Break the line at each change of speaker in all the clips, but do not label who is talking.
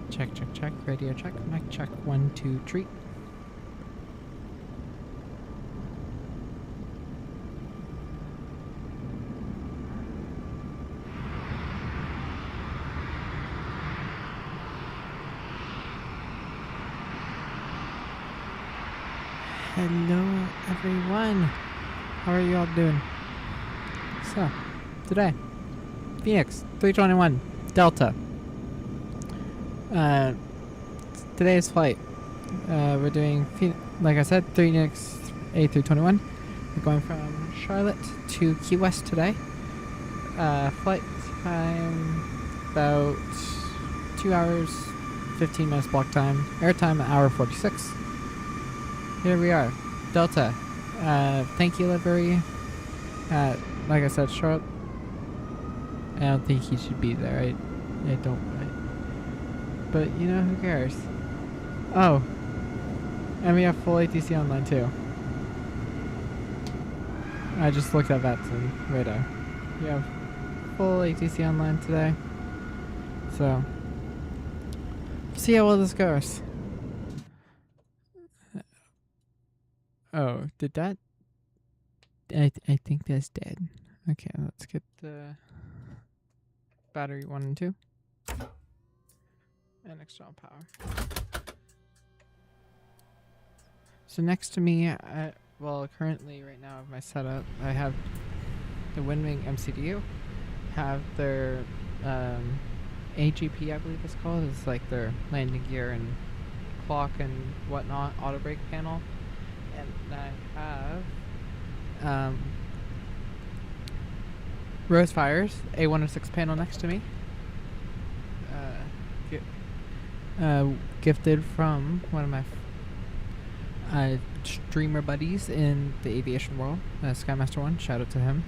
Check, check, check. Radio check. Mic check. 1, 2, 3. Hello, everyone. How are you all doing? So, today, Fenix 321 Delta. Today's flight, we're doing, like I said, Fenix A321. We're going from Charlotte to Key West today. Flight time about 2 hours, 15 minutes block time. Airtime, 1:46. Here we are, Delta. Thank you, livery. Like I said, Charlotte. I don't think he should be there. I don't. But you know, who cares? Oh, and we have full ATC online too. I just looked at that radar. We have full ATC online today. So, see how well this goes. Oh, did that? I think that's dead. Okay, let's get the battery 1 and 2. And external power. So next to me, well, currently right now of my setup, I have the Windwing MCDU, have their AGP, I believe it's called. It's like their landing gear and clock and whatnot, auto brake panel. And I have Rosefire's A106 panel next to me. Gifted from one of my streamer buddies in the aviation world, Skymaster One. Shout out to him.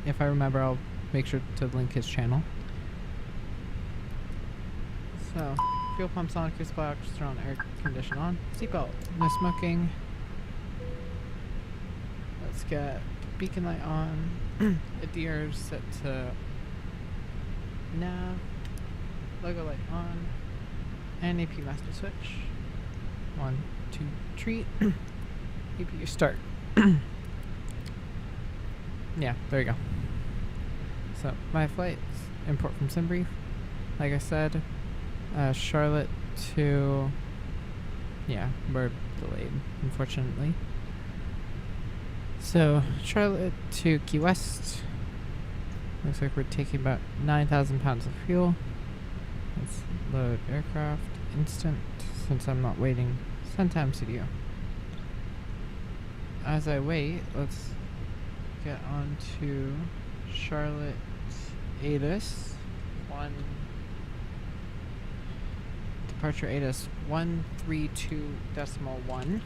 If I remember, I'll make sure to link his channel. So, fuel pumps on, cruise box on, air condition on, seatbelt, no smoking. Let's get beacon light on, ADIRS set to nav, logo light on, and AP master switch. 1, 2, 3. APU start. Yeah, there you go. So, my flights, import from SimBrief. Like I said, Charlotte to, yeah, we're delayed, unfortunately. So, Charlotte to Key West. Looks like we're taking about 9,000 pounds of fuel. Let's load aircraft instant, since I'm not waiting. Send time CDO. As I wait, let's get on to Charlotte ATIS 1. Departure ATIS 132.1.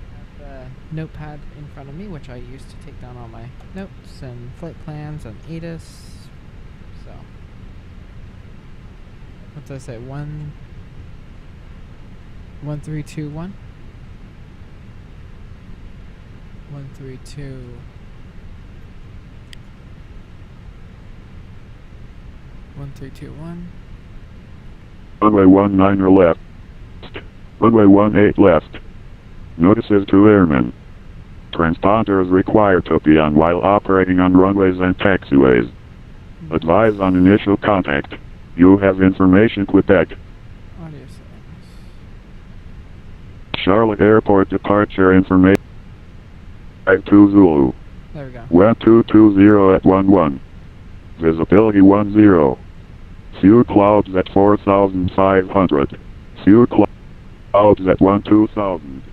I have a notepad in front of me, which I use to take down all my notes and flight plans and ATIS. So, what did I say? 1321. 132. 1321.
Runway 19 left. Runway 18 left. Notices to airmen. Transponder is required to be on while operating on runways and taxiways. Advise on initial contact. You have information Quebec.
Audio settings.
Charlotte Airport departure information. 52 Zulu.
There we go.
1220 at 11. Visibility 10. Few clouds at 4,500. Few clouds at 12,000.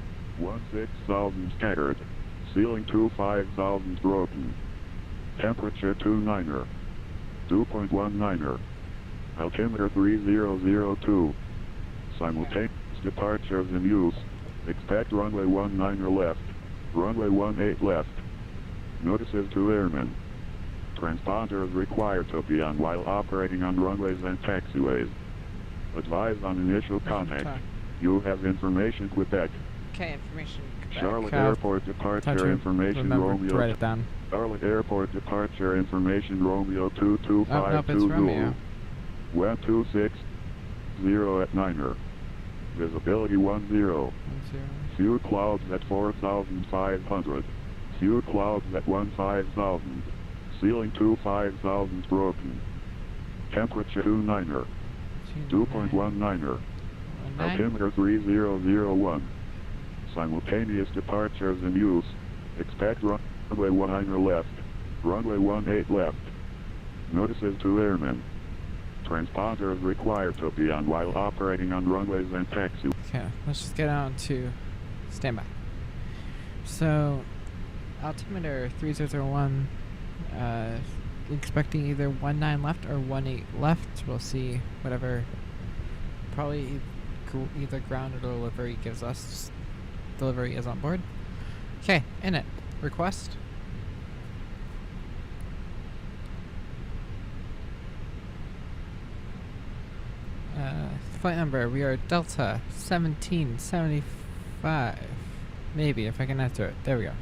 16,000 scattered. Ceiling 25,000 broken. Temperature 29er. 2.19er. Altimeter 3002. Simultaneous departures in use. Expect runway 19 left. Runway 18 left. Notices to airmen. Transponder is required to be on while operating on runways and taxiways. Advise on initial contact. You have information Quebec.
Okay, information Quebec.
Charlotte Airport departure information Romeo.
Write it down.
Charlotte Airport departure information Romeo 2252
oh, nope, it's
Zulu.
Romeo.
Wind 260 at 9er. Visibility 10.
10.
Few clouds at 4,500. Few clouds at 15,000. Ceiling 25,000 broken. Temperature 29er. 2.19er.
19.
Altimeter 3001. Simultaneous departures in use. Expect runway 19 left. Runway 18 left. Notices to airmen. Transponders required to be on while operating on runways and taxi.
Okay, let's just get on to standby. So, altimeter 3001, expecting either 19 left or 18 left. We'll see whatever, probably either ground or delivery gives us. Delivery is on board. Okay, in it. Request. Flight number, we are Delta 1775. Maybe, if I can enter it. There we go.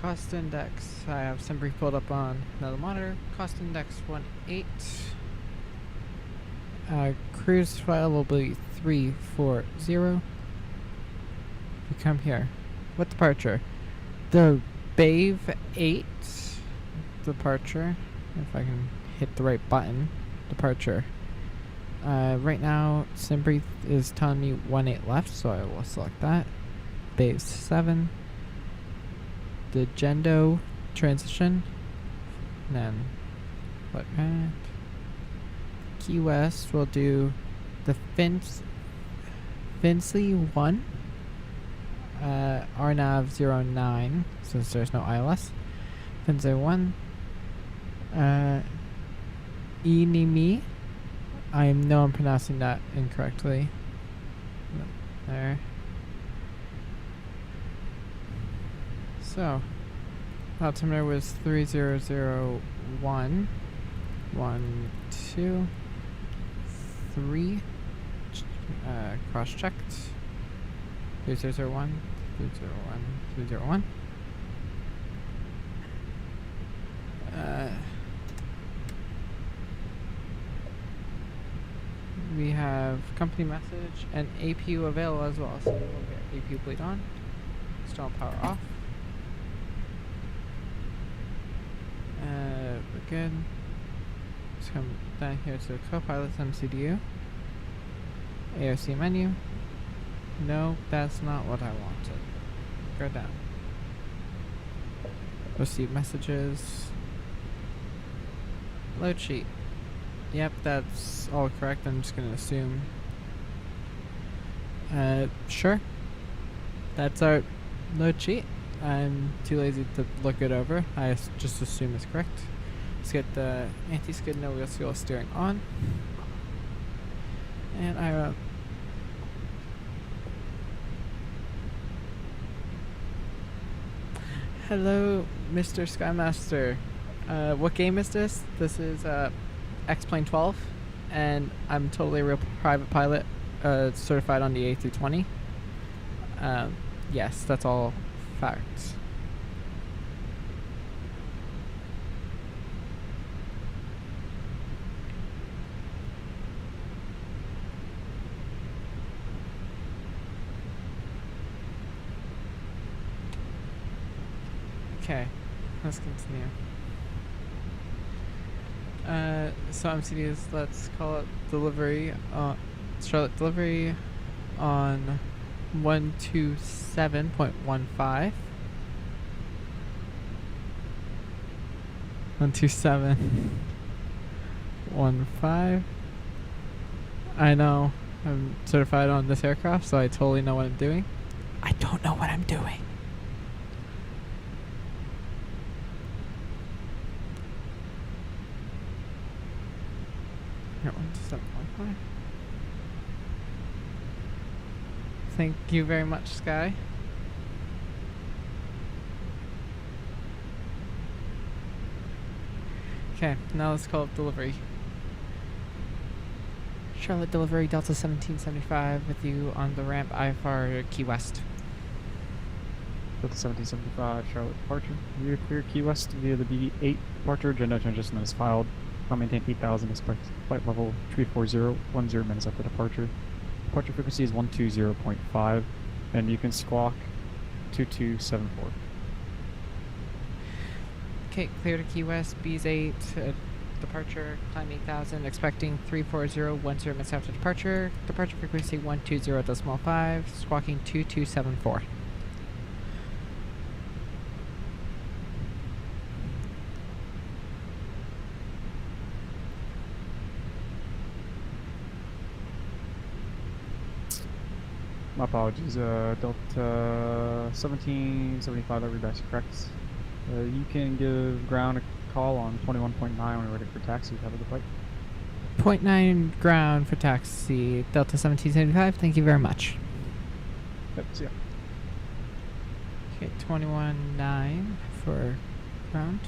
Cost index, I have some brief pulled up on another monitor. Cost index 18. Cruise file will be 340. We come here. What departure? The BAVE 8 departure. If I can hit the right button. Departure. Right now, SimBrief is telling me 18 left, so I will select that. BAVE 7. The JENDO transition. And then, what kind? Key West will do the Fenix 1. RNAV 09, since there's no ILS. Fenix 1. ENEME. I know I'm pronouncing that incorrectly. There. So, altimeter was 3001. 1, 2, 3. Cross-checked. 3001. 301. 301. We have company message and APU available as well, so we'll get APU bleed on. Stall power off. We're good. Let's come down here to Copilot's MCDU. AOC menu. No, that's not what I wanted. Go down. Receive messages. Load sheet. Yep, that's all correct. I'm just gonna assume. Sure. That's our load sheet. I'm too lazy to look it over. I just assume it's correct. Let's get the anti-skid no wheel seal steering on. And I hello, Mr. Skymaster. What game is this? This is X-Plane 12, and I'm totally a real private pilot, certified on the A320. Yes, that's all facts. Okay, let's continue. So MCDs, let's call it delivery, Charlotte delivery on 127.15. 127.15. I know, I'm certified on this aircraft, so I totally know what I'm doing. I don't know what I'm doing. Here, 127.15. Thank you very much, Sky. Okay, now let's call up delivery. Charlotte delivery, Delta 1775 with you on the ramp IFR Key West.
Delta 1775, Charlotte departure. Rear clear Key West via the BB8 departure. JENDO transition is filed.
Maintain 8,000, expect flight level 34010 minutes after departure. Departure frequency is 120.5, and you can squawk 2274.
Okay, clear to Key West, B's 8, departure, climb 8,000, expecting 34010 minutes after departure. Departure frequency 120.5, squawking 2274.
My apologies, Delta 1775, every that's correct. You can give ground a call on 21.9 when you're ready for taxi. Have a good flight.
0.9 ground for taxi, Delta 1775, thank you very much.
Yep, see ya.
Okay, 21.9 for ground.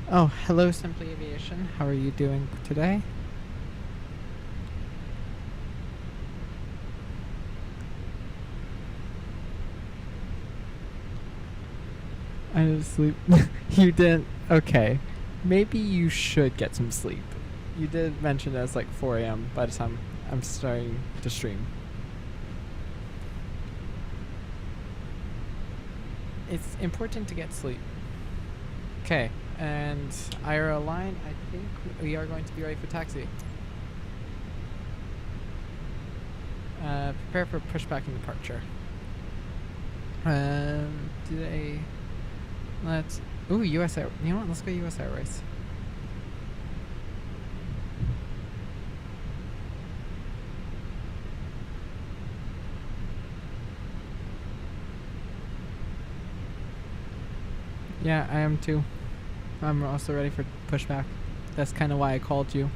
Oh, hello Simply Aviation, how are you doing today? I didn't sleep. You didn't? Okay. Maybe you should get some sleep. You did mention that it's like 4 a.m. by the time I'm starting to stream. It's important to get sleep. Okay, and IRL line, I think we are going to be ready for taxi. Prepare for pushback and departure. Let's... Ooh, US Air... You know what? Let's go US Airways. Yeah, I am too. I'm also ready for pushback. That's kind of why I called you.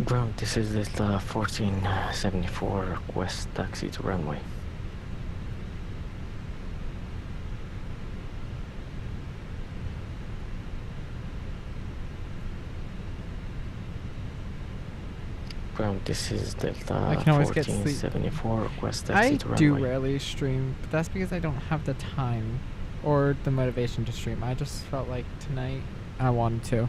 Ground, this is Delta 1474, request taxi to runway. Ground, this is Delta
I can always get sleep.
1474, request taxi to runway.
I do rarely stream, but that's because I don't have the time or the motivation to stream. I just felt like tonight I wanted to.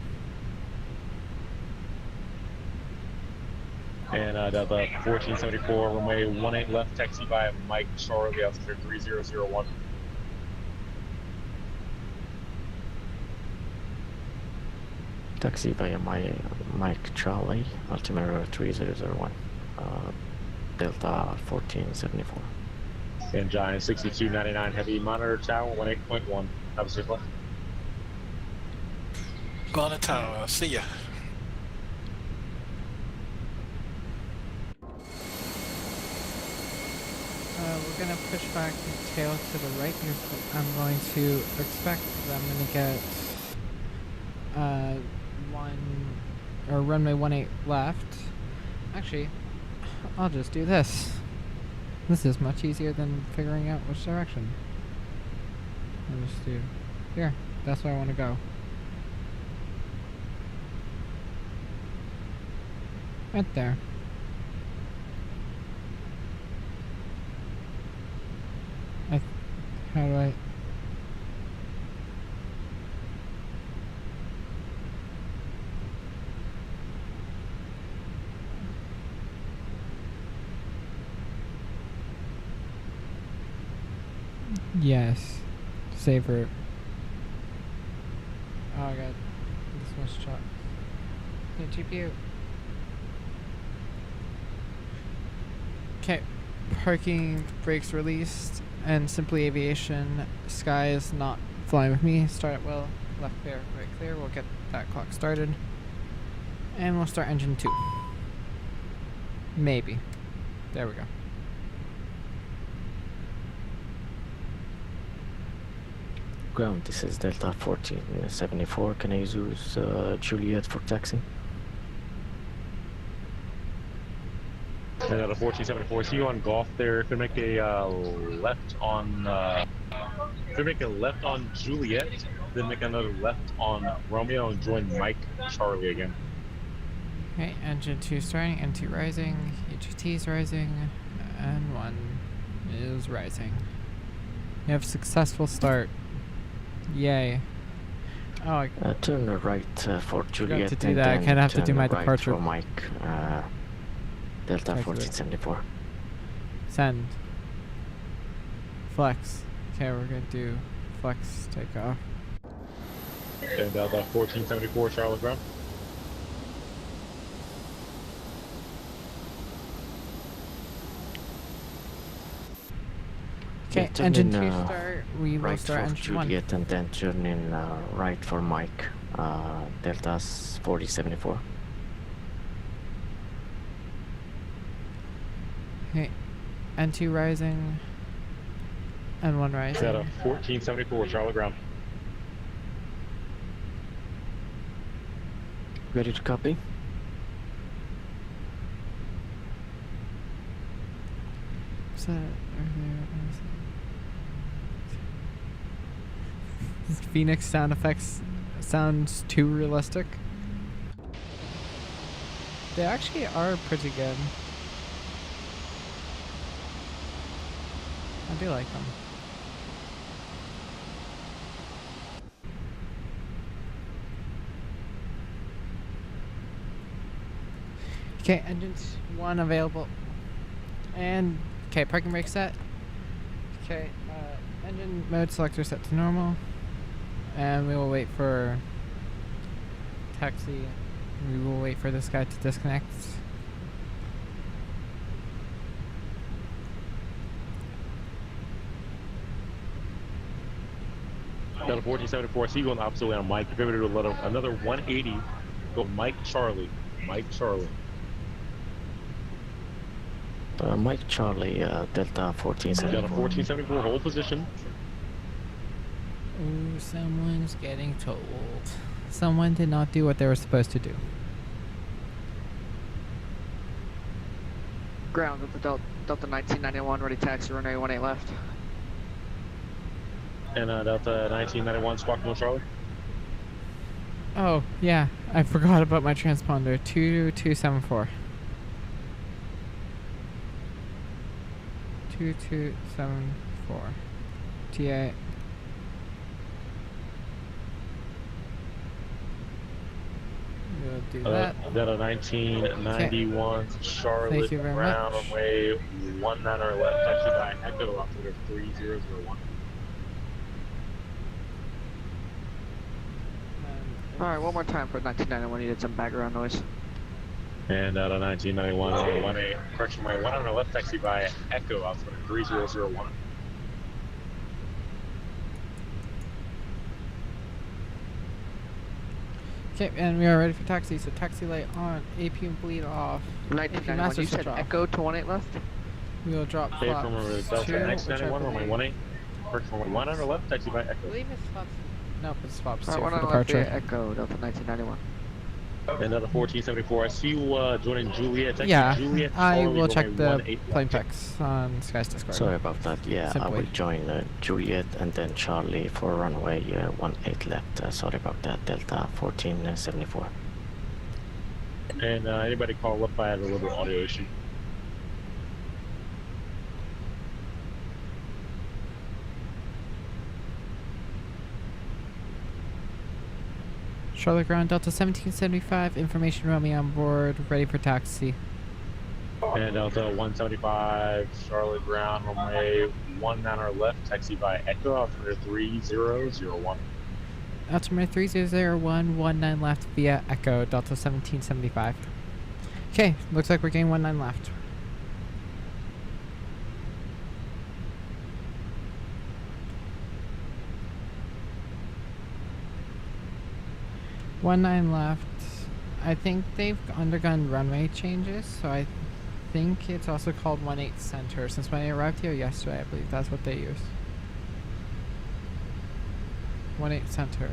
And Delta 1474, runway 18 left, taxi by Mike Charlie, altitude 3001.
Taxi via Mike Charlie, altimeter 3001, Delta 1474.
And Giant 6299, heavy monitor tower 18.1. Have a safe flight.
Go on the tower, see ya.
We're going to push back the tail to the right because I'm going to expect that I'm going to get runway 18 left. Actually, I'll just do this. This is much easier than figuring out which direction. I'll just do here. That's where I want to go. Right there. How do I... Yes. Save route. Oh my god. This was shot. New GPU. Okay. Parking brakes released. And Simply Aviation, Sky is not flying with me. Start at will, left clear, right clear. We'll get that clock started. And we'll start engine 2. Maybe. There we go.
Ground, this is Delta 1474, can I use Juliet for taxi?
And Delta 1474, see you on Golf there. If you make a left on, Juliet, then make another left on Romeo and join Mike Charlie again.
Okay, engine 2 starting, N2 rising, HT is rising, and 1 is rising. You have successful start. Yay. Oh, I
Turn right for Juliet.
to do
and
that. I
then
kinda have to
turn
do my
right
departure.
for Mike. Delta
Thank you.
1474.
send. Flex. Okay, we're gonna do flex takeoff.
And Delta 1474, Charlotte ground.
Okay,
turn
engine
in,
2 start. We will
Right
start
for
engine 1.
Juliet and then turn in right for Mike. Delta's 4074.
Okay, N2 rising. N1 rising.
Delta 1474, Charlotte ground.
Ready to copy?
So, this Phoenix sound effects sounds too realistic. They actually are pretty good. I do like them. Okay, engines 1 available. And, okay, parking brake set. Okay, engine mode selector set to normal. And we will wait for taxi. We will wait for this guy to disconnect.
Delta 1474, so you going the opposite way on Mike. If you to do another 180, go Mike Charlie. Mike Charlie.
Mike Charlie, Delta 1474.
Delta 1474, hold position.
Ooh, someone's getting told. Someone did not do what they were supposed to do.
Ground with the Delta 1991, ready taxi, runway 18 left.
And Delta 1991, squawk no Charlie.
Oh, yeah, I forgot about my transponder. 2274. 2274. TA. We'll do that.
Delta 1991, Charlotte,
Thank you very
ground
much.
runway 19 or left, taxi by Echo, operator 3001.
Alright, one more time for 1991, needed some background noise.
And Delta 1991, 18, correction, runway 1 or left, taxi by Echo, operator 3001.
Okay, and we are ready for taxi. So taxi light on, AP and bleed off.
1991,
master
you
switch
said
off.
Echo to 18 left?
We will drop
Okay, from
flaps
Delta
2, which I
1991, runway
believe,
18, correction, runway 1 or left, taxi by
I
Echo.
believe it's flaps. Nope, it's flaps 2
Alright,
for
1 left via
departure.
Echo, Delta 1991.
And Delta 1474, I see you joining Juliet. Taxi
Yeah,
Juliet,
I
Charlie,
will check
runway
the
18
plane
left.
specs on Sky's Discord.
Sorry about that. Yeah, I will
Simply.
join Juliet and then Charlie for runway 18 left. Sorry about that. Delta 1474.
And anybody call up, I had a little audio issue.
Charlotte ground, Delta 1775, information Romeo on board, ready for taxi.
And Delta 175, Charlotte ground, runway 19 or left, taxi by Echo, operator 3001.
Altimeter 3001, 19 left via Echo, Delta 1775. Okay, looks like we're getting 19 left. One nine left. I think they've undergone runway changes, so I think it's also called 18 Center. Since when I arrived here yesterday, I believe that's what they use. 18 Center.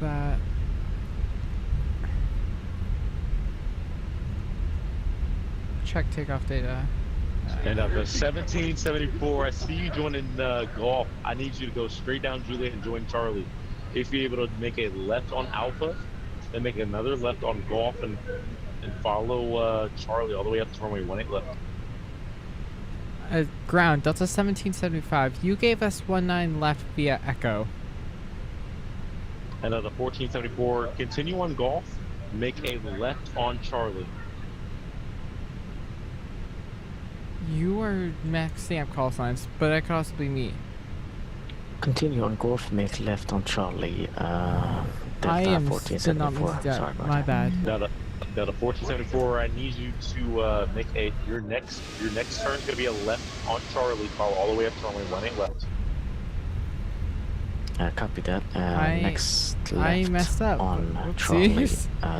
That. Check takeoff data.
And Delta 1774, I see you joining Golf. I need you to go straight down Juliet and join Charlie. If you're able to make a left on Alpha, then make another left on Golf and follow Charlie all the way up to runway 18 left.
Ground, Delta 1775. You gave us 19 left via Echo.
And the 1474, continue on Golf, make a left on Charlie.
You are maxing up call signs, but that could also be me.
Continue on Golf, make left on Charlie.
I
Delta
am
1474. Sorry about
my
that.
bad.
Now the 1474, I need you to make your next turn is gonna be a left on Charlie, follow all the way up to runway 18 left.
Copy that.
I
Next left
I messed up.
on Charlie.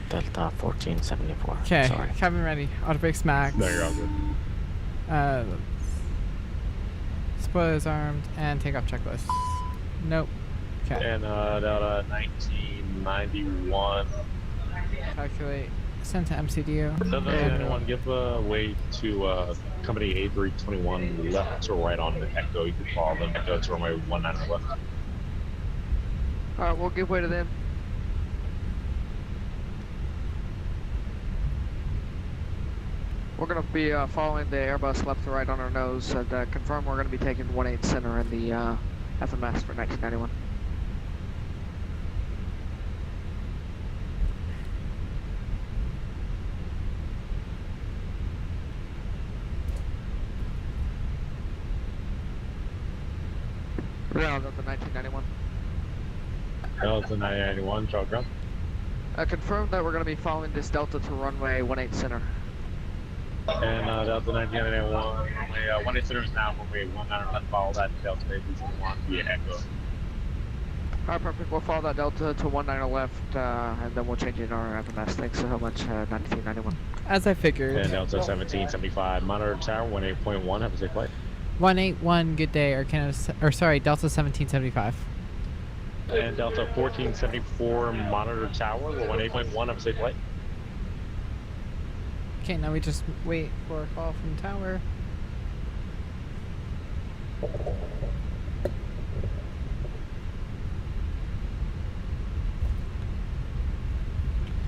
Delta 1474.
Okay,
Sorry.
cabin ready. Auto brakes max.
No, you're all good.
Spoilers armed and takeoff checklist. Nope. Okay.
And Delta 1991.
Calculate. Send to MCDU.
Delta
And
91, give way to company A321 left to right on the Echo. You can follow them. Echo to runway 19 left.
Alright, we'll give way to them. We're going to be following the Airbus left to right on our nose and confirm we're going to be taking 18 center in the FMS for 1991. Ground at the 1991.
Delta 991, Charlie ground.
Confirm that we're going to be following this Delta to runway 18 center.
And Delta 1991, runway 18 center is now runway 19 left, follow that Delta A321 via Echo.
Alright, perfect. We'll follow that Delta to 19 left, and then we'll change it in our FMS. Thanks so much, 1991.
as I figured.
And Delta 1775, monitor tower 18.1, have a safe flight.
181, good day, or sorry, Delta 1775.
And Delta 1474, monitor tower 18.1, have a safe flight.
Okay, now we just wait for a call from tower.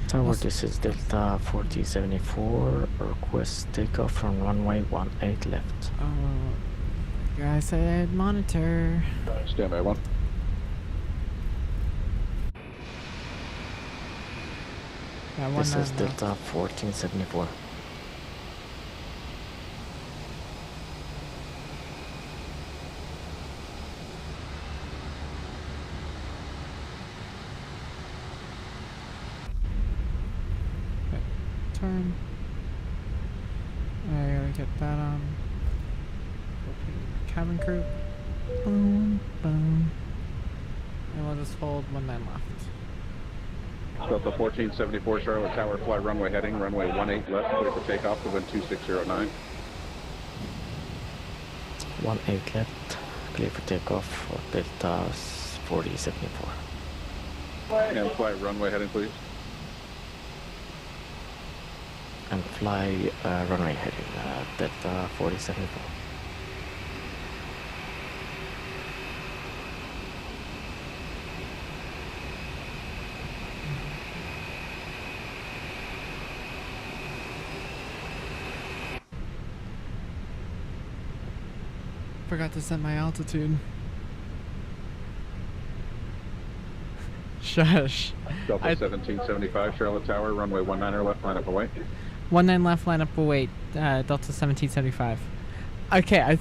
Tower, this is Delta 4074. Request takeoff from runway 18 left.
Oh, I said monitor.
Standby one.
Yeah,
This is
19
Delta 1474.
turn. I gotta get that on. Cabin crew. Boom, boom. And we'll just hold 19 left.
Delta 1474 Charlotte Tower, fly runway heading, runway 18 left, clear for takeoff to wind 2609.
18 left. Clear for takeoff for Delta 4074.
And fly runway heading, please.
And fly runway heading Delta 4074.
Forgot to set my altitude. Shush.
Delta 1775 Charlotte Tower, runway 19 left, line up away.
19 left, line up await. Delta 1775. Okay,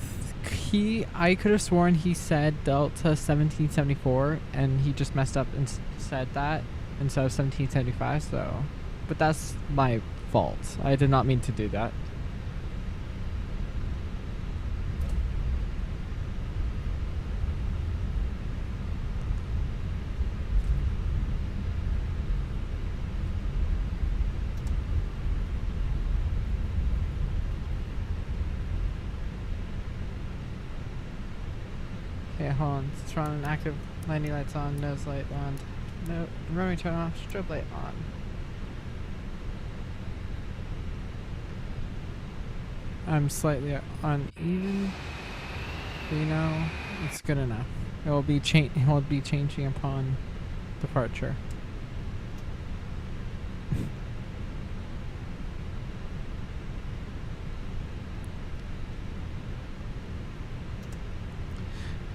I could have sworn he said Delta 1774, and he just messed up and said that instead of 1775. So, but that's my fault. I did not mean to do that. Okay, hold on. Let's run an active landing lights on, nose light on. No, runway turn off, strobe light on. I'm slightly uneven, but you know, it's good enough. It will be changing upon departure.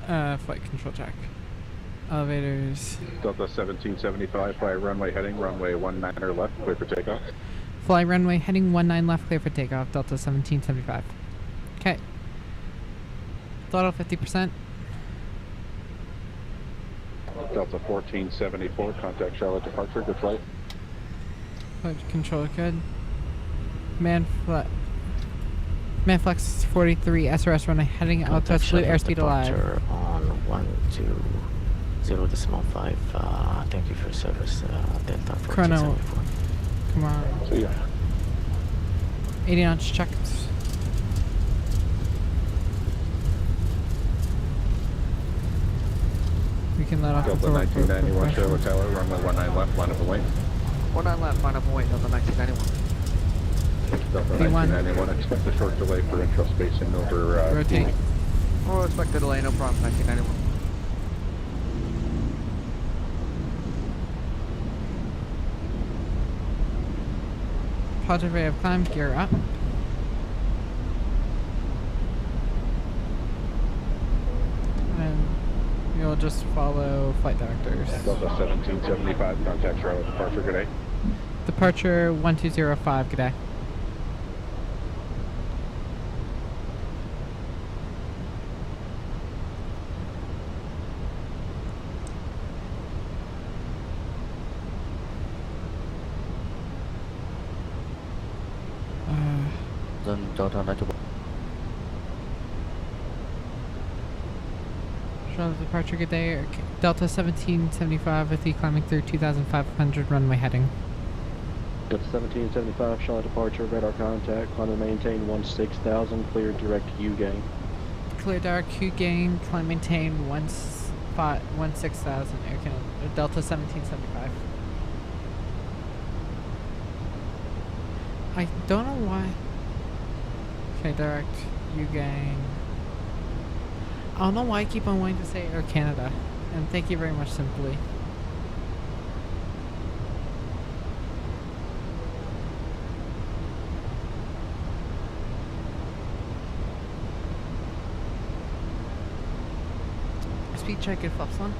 Flight control check. Elevators.
Delta 1775, fly runway heading, runway 19 or left, clear for takeoff.
Fly runway heading 19 left, clear for takeoff. Delta 1775. Okay. Throttle 50%.
Delta 1474, contact Charlotte departure, good flight.
Flight control good. Manflex 43 SRS runway heading out to blue airspeed alive.
Departure on 120.5. Thank you for your service, Delta 1474.
Chrono. Come on.
See ya.
80 knots checked. We can let off the
Delta 1991, Charlotte Tower, runway 19 left, line up and wait.
19 left, line up and wait, Delta 1991.
Delta 1991, expect a short delay for intro spacing over.
Rotate.
Oh, expect a delay, no problem, 1991.
Positive rate of climb, gear up. And you'll just follow flight directors.
Delta 1775, contact Charlotte departure, good day.
Departure 1205, good day.
Delta 91.
Charlotte departure, good day. Delta 1775 with you climbing through 2500 runway heading.
Delta 1775, Charlotte departure, radar contact, climb and maintain 16,000, clear direct U gain.
Clear direct Q gain, climb maintain 16,000 air canal, Delta 1775. I don't know why. Okay, direct U gain. I don't know why I keep on wanting to say Air Canada. And thank you very much, Simply. Speed check if flaps on.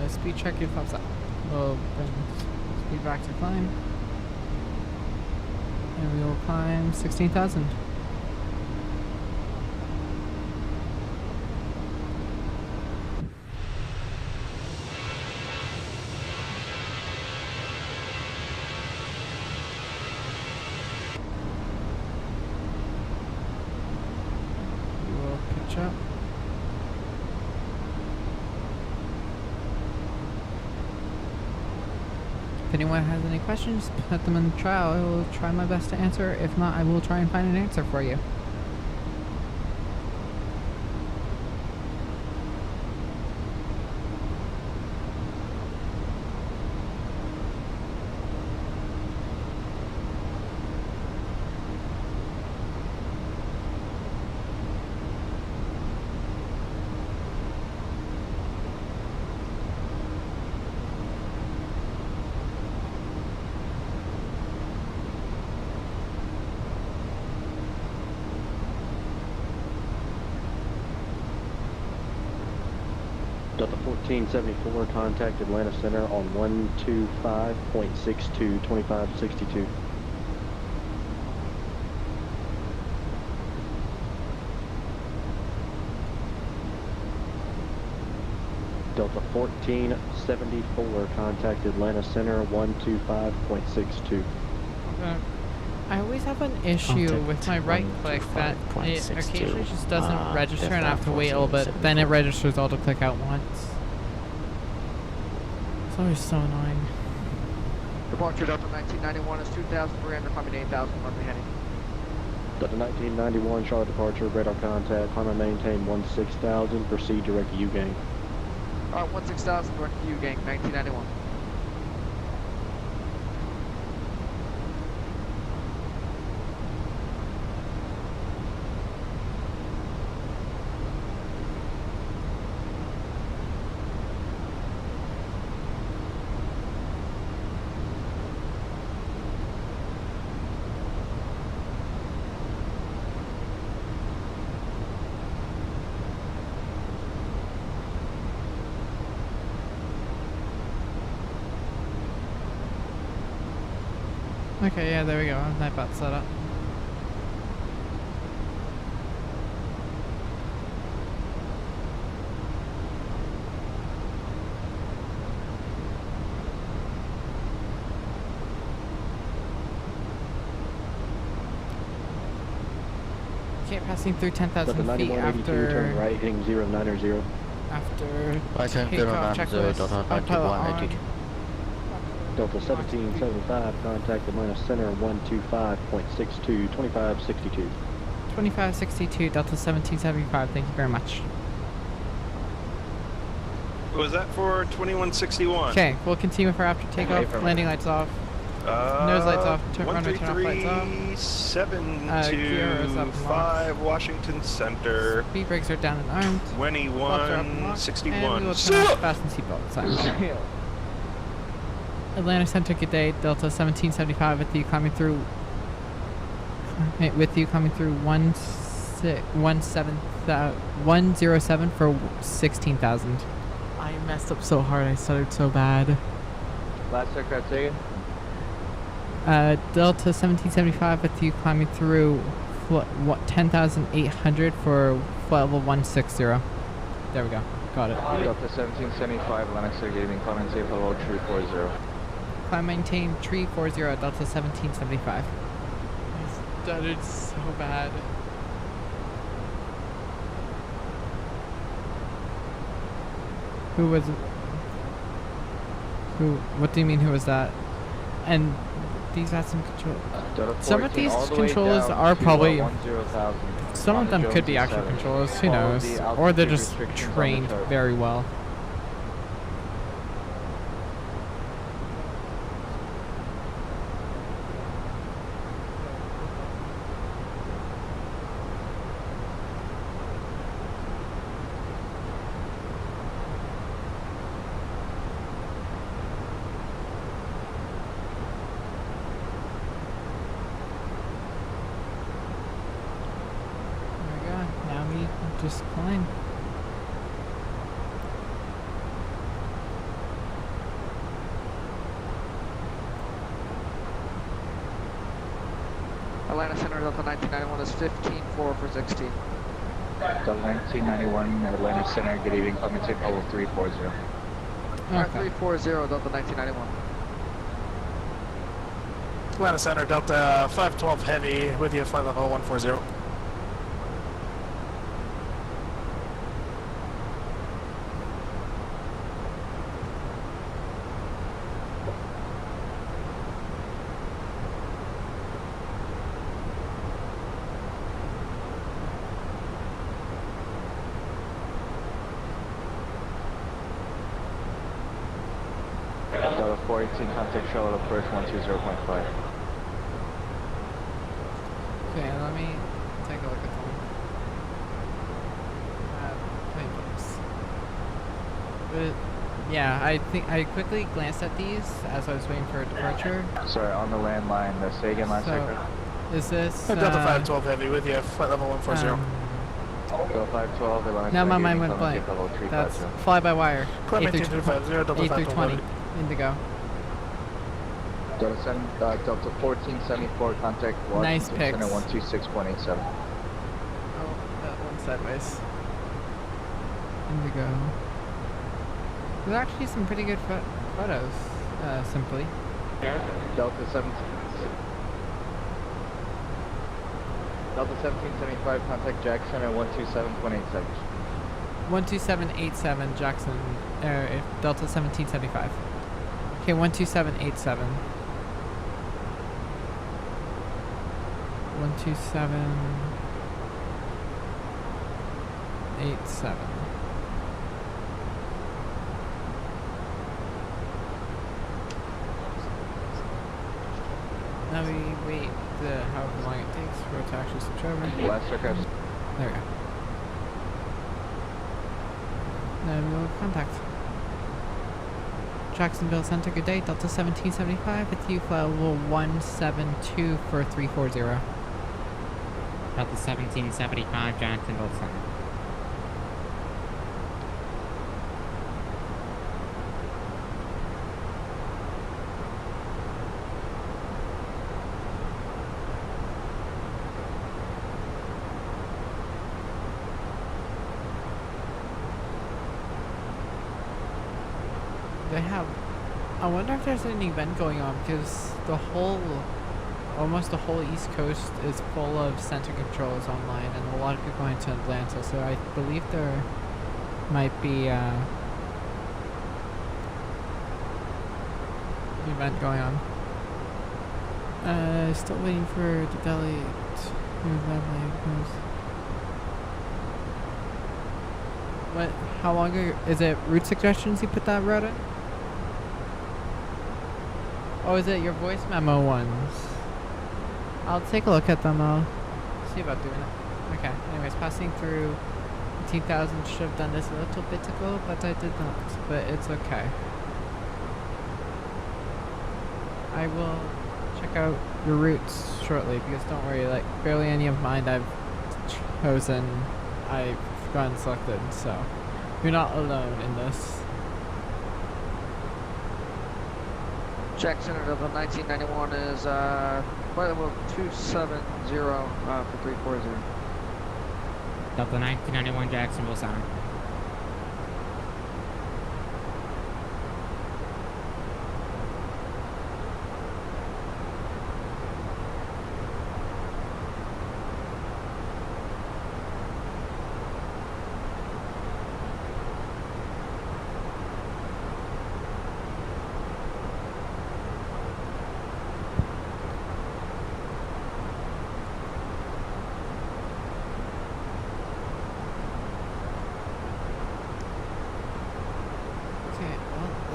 Speed check if flaps up. We'll bring speed back to climb. And we will climb 16,000. We will pitch up. If anyone has any questions, put them in the trial. I will try my best to answer. If not, I will try and find an answer for you.
Delta 1474, contact Atlanta Center on 125.62, 2562. Delta 1474, contact Atlanta Center 125.62.
I always have an issue
Contact
with my right click that it
125.62.
occasionally just doesn't register and I
Delta
have to wait a little bit. Then it
1474.
registers all to click out once. It's always so annoying.
Departure Delta 1991 is 2,300, climbing 8,000, runway heading.
Delta 1991, Charlotte departure, radar contact, climb and maintain 16,000, proceed direct U gain.
Alright, 16,000, direct U gain, 1991.
Okay, yeah, there we go. Nightbot set up. Okay, passing through 10,000
Delta
feet
9182,
after
turn right, hitting 090.
after
Right hand
takeoff checklist. Autopilot on.
Delta 1775, contact the minus center 125.62, 2562.
2562, Delta 1775, thank you very much.
Was that for 2161?
Okay, we'll continue for after takeoff. Landing lights off. Nose lights off. Runway turn off lights off.
133.725 Washington Center.
Speed brakes are down and armed.
2161.
And we will turn off fasten seatbelt signs. Atlanta Center, good day. Delta 1775 with you coming through. With you coming through 107 for 16,000. I messed up so hard. I stuttered so bad.
Last aircraft taken.
Delta 1775 with you climbing through 10,800 for flight level 160. There we go. Got it.
Delta 1775, Atlantic City giving climb safe level 340.
Climb maintain tree 40, Delta 1775. I stuttered so bad. Who was it? Who? What do you mean, who was that? And these had some control. Some of these controllers are probably. Some of them could be actual controllers, who knows? Or they're just trained very well. Just climb.
Atlanta Center Delta 1991 is 15-4 for 16.
Delta 1991, Atlanta Center, good evening, climb safe level 340.
Alright, 340 Delta 1991.
Atlanta Center, Delta 512 Heavy, with you, flight level 140.
Delta 418, contact Charlotte approach 120.5.
Okay, let me take a look at them. Playbooks. But yeah, I think I quickly glanced at these as I was waiting for a departure.
Sorry, on the landline, say again last second.
Is this
Delta 512 Heavy, with you, flight level 140.
Delta 512, Atlanta
Now
Center,
my mind
good
went
evening,
blank.
climb safe level
That's
350.
fly-by-wire.
Climb maintain 250, Delta 512
A320. Indigo.
Delta 1474, contact
Nice
Washington
pics.
Center 126.87.
Oh, that one sideways. Indigo. There's actually some pretty good photos, simply.
Delta 1775, contact Jack Center 127.87.
12787 Jackson, Delta 1775. Okay, 12787. 12787. Now we wait however long it takes for it to actually switch over.
Last aircraft.
There we go. Then we'll contact. Jacksonville Center, good day. Delta 1775 with you, flight level 172 for 340.
Delta 1775, Jacksonville Center.
they have. I wonder if there's an event going on because almost the whole East Coast is full of center controls online, and a lot of people going to Atlanta. So I believe there might be event going on. Still waiting for the deli. What? How long is it? Route suggestions you put that route in? Oh, is it your voice memo ones? I'll take a look at them. I'll see about doing it. Okay. Anyways, passing through 18,000. Should have done this a little bit ago, but I did not. But it's okay. I will check out your routes shortly because don't worry, like barely any of mine I've chosen, I've gotten selected, so you're not alone in this.
Jack Center Delta 1991 is flight level 270 for 340.
Delta 1991 Jacksonville Center.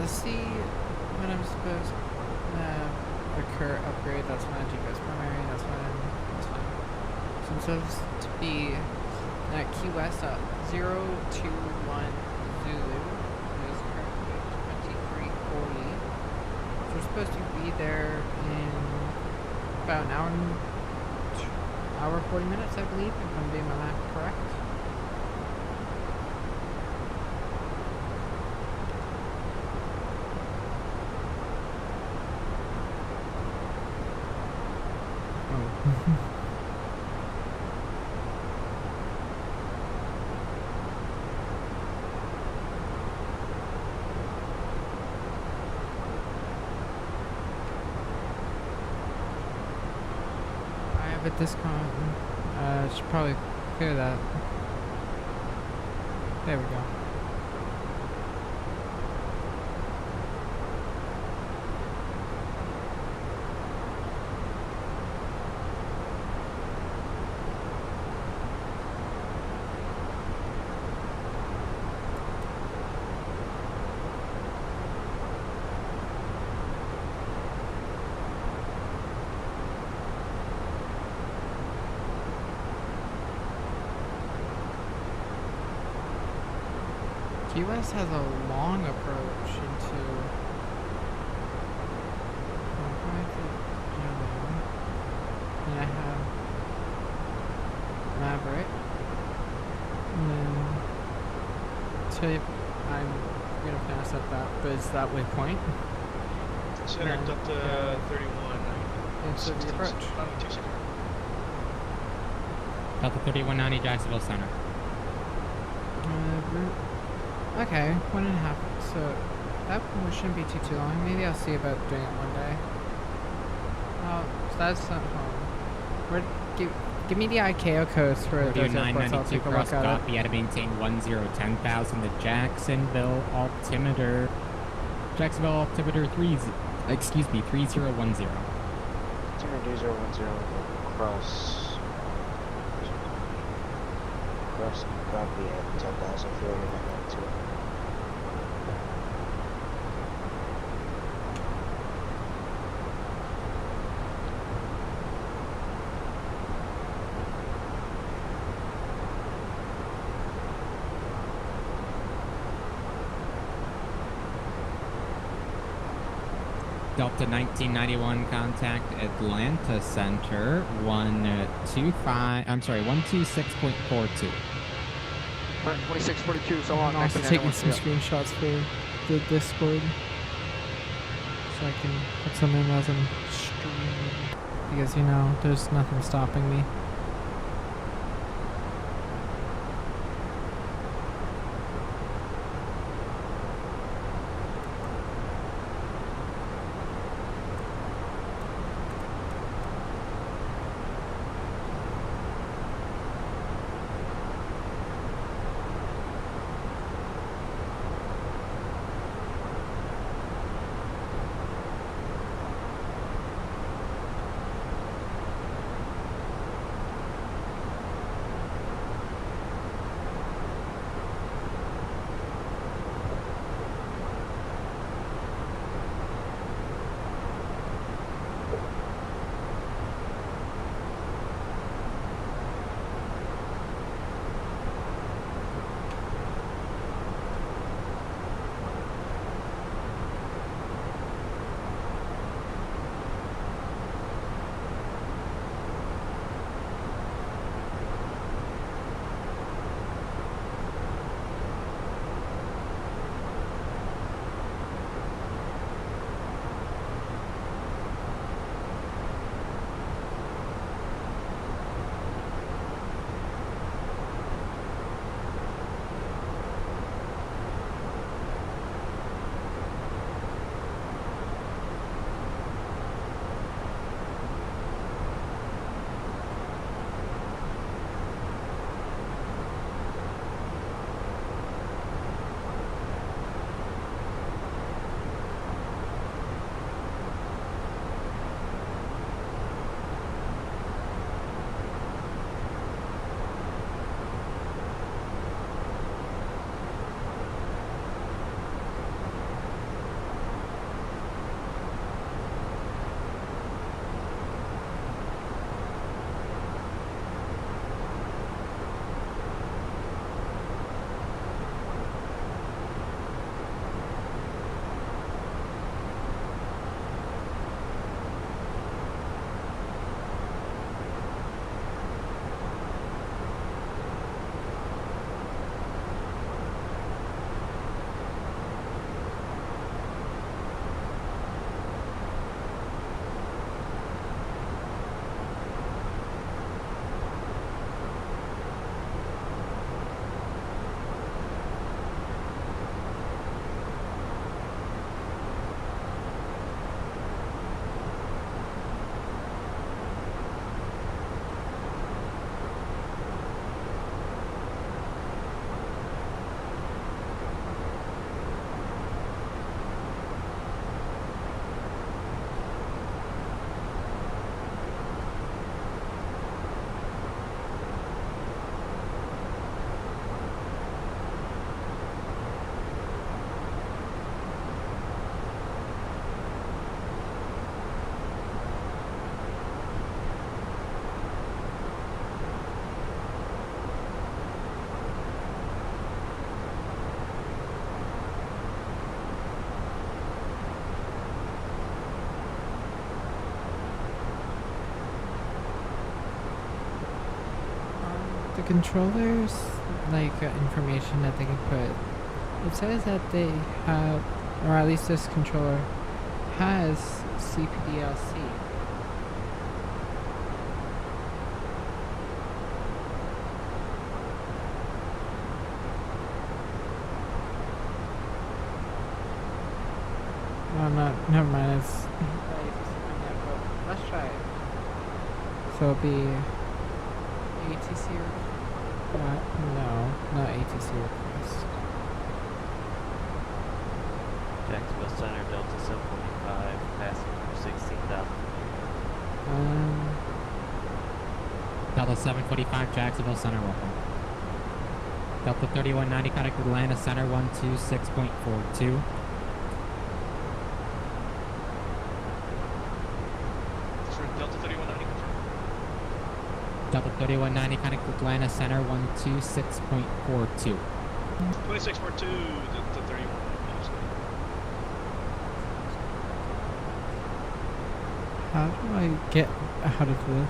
Let's see when I'm supposed to occur upgrade. That's fine. GPS primary. That's fine. That's fine. So I'm supposed to be at Key West at 021 Zulu. It is currently 2340. So we're supposed to be there in about an hour 40 minutes, I believe, if I'm doing my math correct. I have a discount. Should probably clear that. There we go. Key West has a long approach into and I have MAVRC, and then I'm gonna pass at that, but it's that waypoint.
Center Delta 31.
It's the approach.
Delta 3190 Jacksonville Center.
Okay, 1.5. So that shouldn't be too long. Maybe I'll see about doing it one day. Oh, so that's not home. Give me the ICAO codes for those airports. I'll take a look at it.
Copy. Had to maintain 1010,000 to Jacksonville altimeter. Jacksonville altimeter 3010.
2010 cross copy at 10,000 for 992.
Delta 1991 contact Atlanta Center 126.42.
2642, so long.
I'm also taking some screenshots for the Discord so I can put some in as I'm streaming because you know there's nothing stopping me. controllers, like information that they can put, it says that they have, or at least this controller has CPDLC. Oh no, never mind, it's let's try it. So it'll be ATC request, no, not ATC request.
Jacksonville Center, Delta 745, passenger 16,000.
Delta 745, Jacksonville Center, welcome. Delta 3190, contact with Atlanta Center 126.42.
Delta 3190 confirmed.
Delta 3190, contact with Atlanta Center 126.42.
2642, Delta 3190.
How do I get out of this?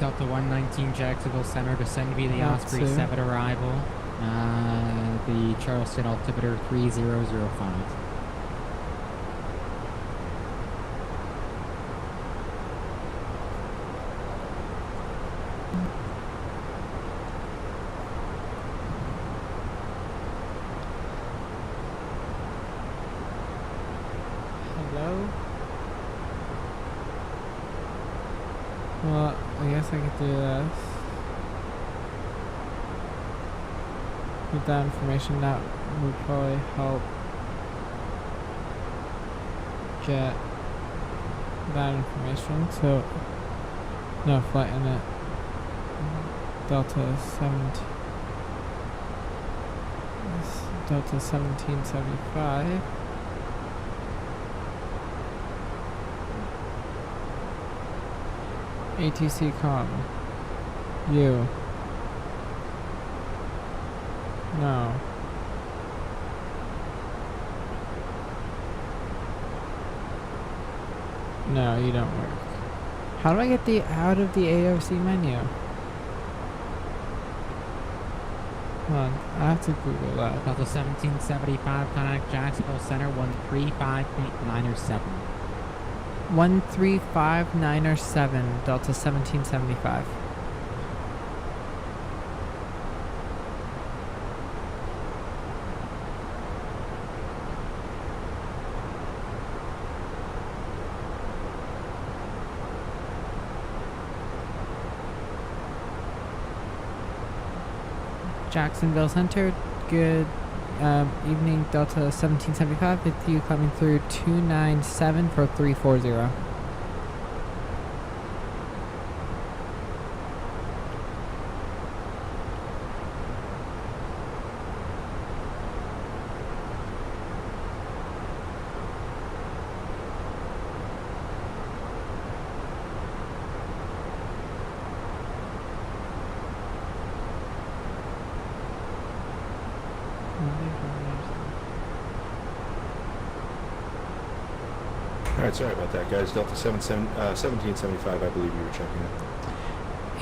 Delta 119, Jacksonville Center, descend via the Osprey 7 arrival. The Charleston altimeter 3005.
Hello? Well, I guess I could do this. With that information, that would probably help get that information. So, no flight in it. Delta 1775. ATC com. You. No. No, you don't work. How do I get the out of the AOC menu? Hold on, I have to Google that.
Delta 1775, contact Jacksonville Center 135.907.
135907, Delta 1775. Jacksonville Center, good evening, Delta 1775, with you coming through 297 for 340.
Alright, sorry about that, guys. Delta 1775, I believe you were checking it.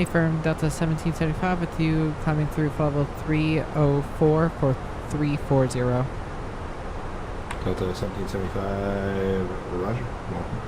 Affirm, Delta 1775, with you coming through level 304 for 340.
Delta 1775, roger. Welcome.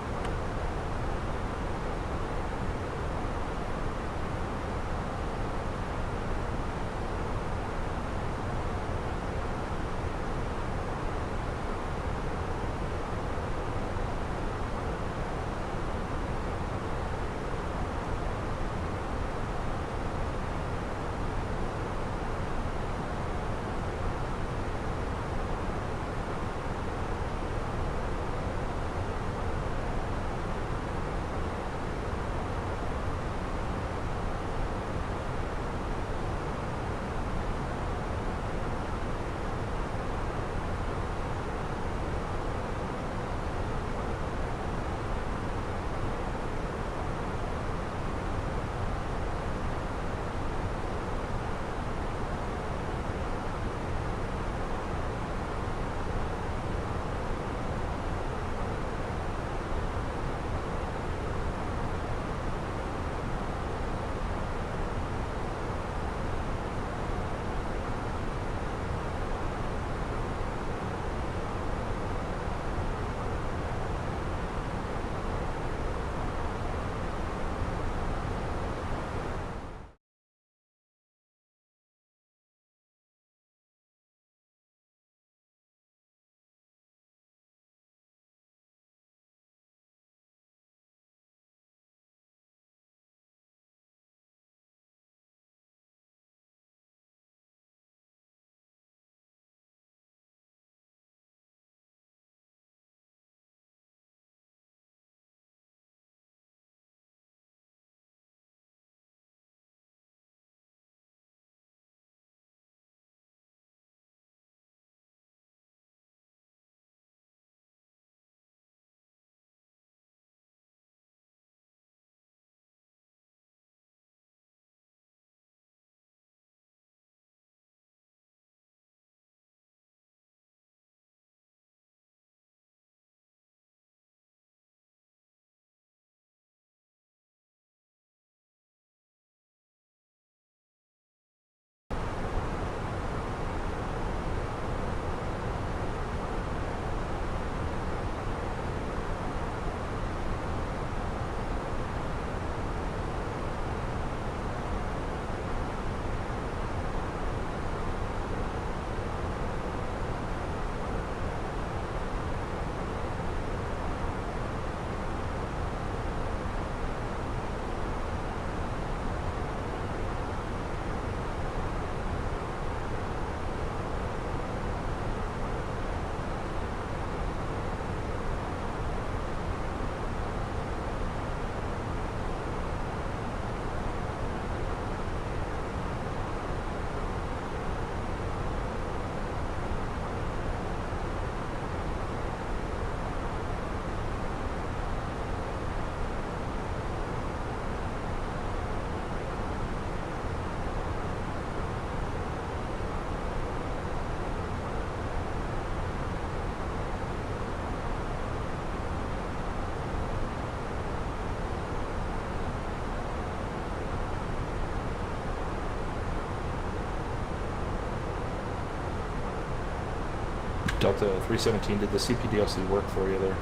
Delta 317, did the CPDLC work for you there?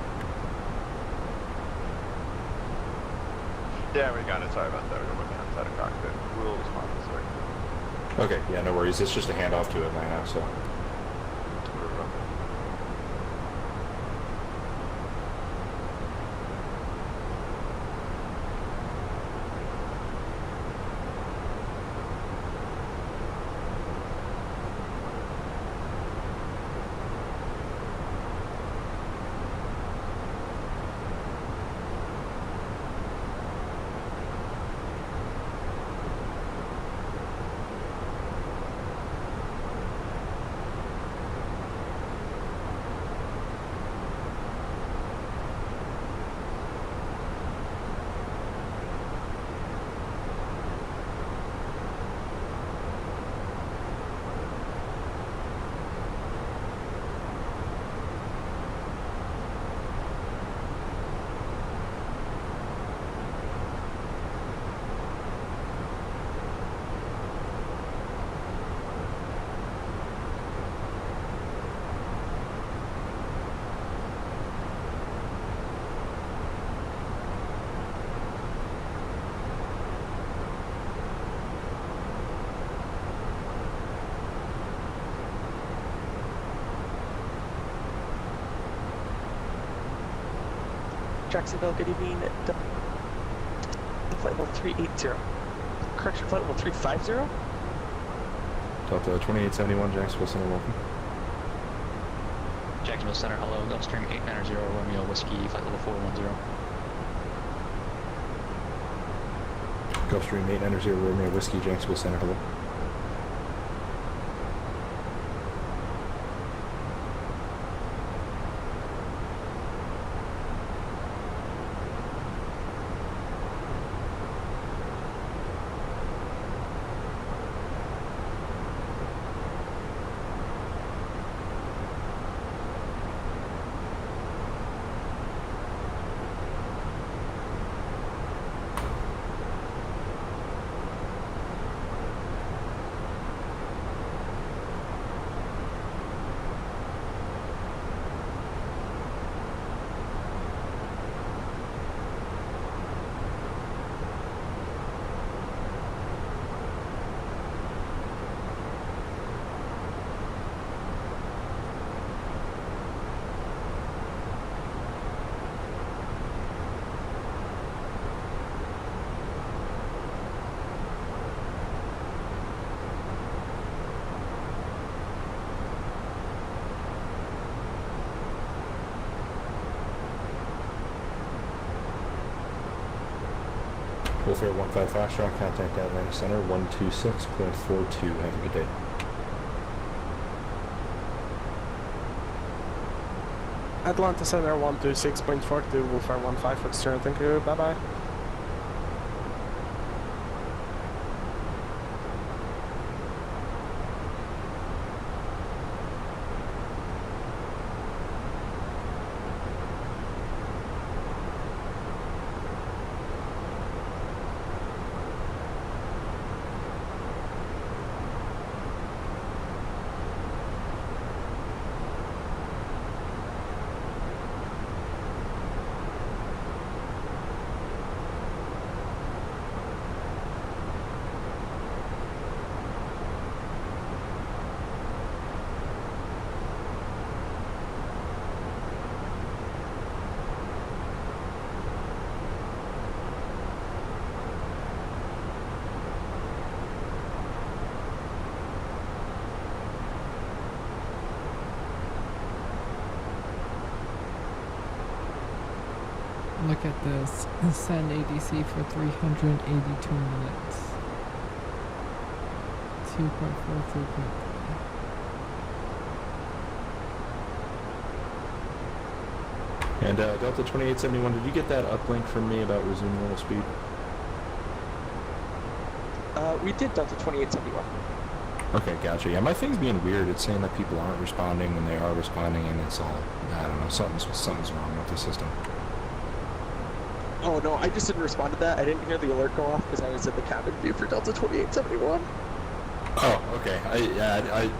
Yeah, we got it. Sorry about that. We were looking outside of cockpit. We'll respond this way.
Okay, yeah, no worries. It's just a handoff to Atlanta, so.
Jacksonville, good evening. Flight level 380. Correction, flight level 350.
Delta 2871, Jacksonville Center, welcome.
Jacksonville Center, hello. Gulfstream 890 Romeo Whiskey, flight level 410.
Gulfstream 890 Romeo Whiskey, Jacksonville Center, hello. Wilfare 15 Foxtrot, contact Atlanta Center 126.42. Have a good day.
Atlanta Center 126.42, Wolfire 15 Foxtrot, thank you, bye bye.
Look at this. Send ADC for 382 minutes. 2.43.
And Delta 2871, did you get that uplink from me about resuming normal speed?
We did Delta 2871.
Okay, gotcha. Yeah, my thing's being weird. It's saying that people aren't responding when they are responding, and it's all, I don't know, something's wrong with the system.
Oh no, I just didn't respond to that. I didn't hear the alert go off because I was in the cabin view for Delta 2871.
Oh, okay.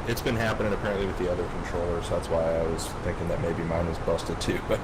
It's been happening apparently with the other controllers. That's why I was thinking that maybe mine was busted too. But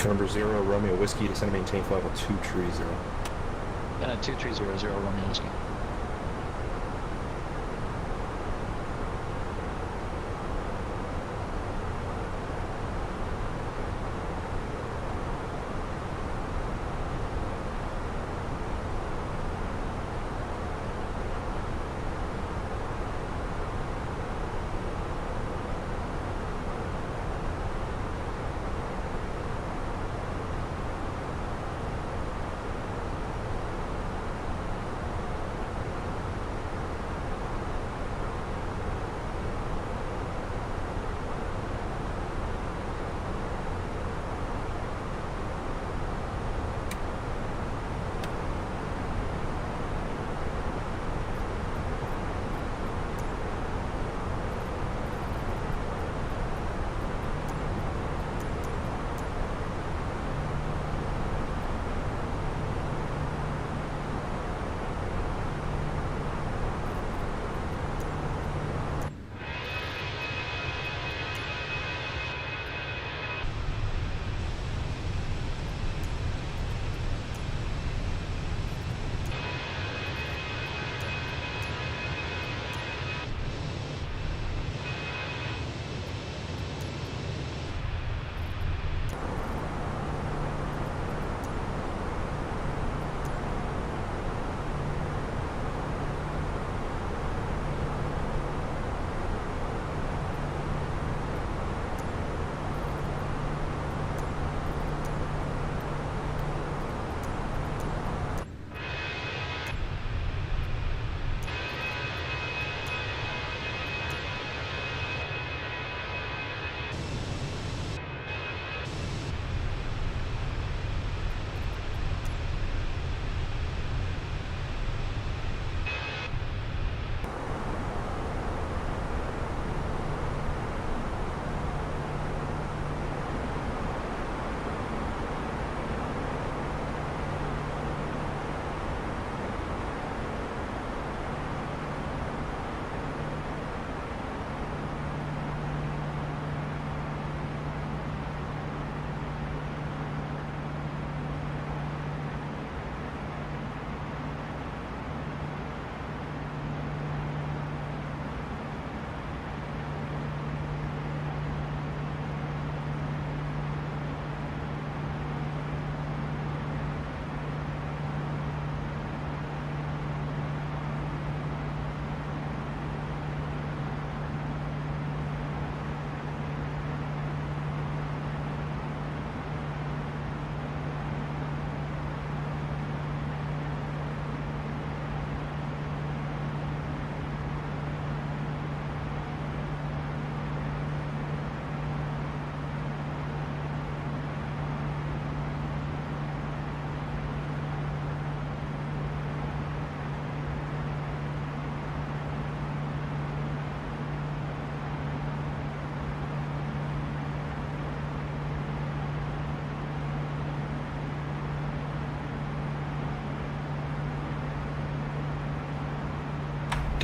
number 0 Romeo Whiskey, descend and maintain flight level 230.
2300 Romeo Whiskey.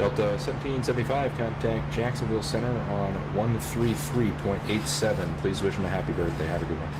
Delta 1775, contact Jacksonville Center on 133.87. Please wish him a happy birthday. Have a good one.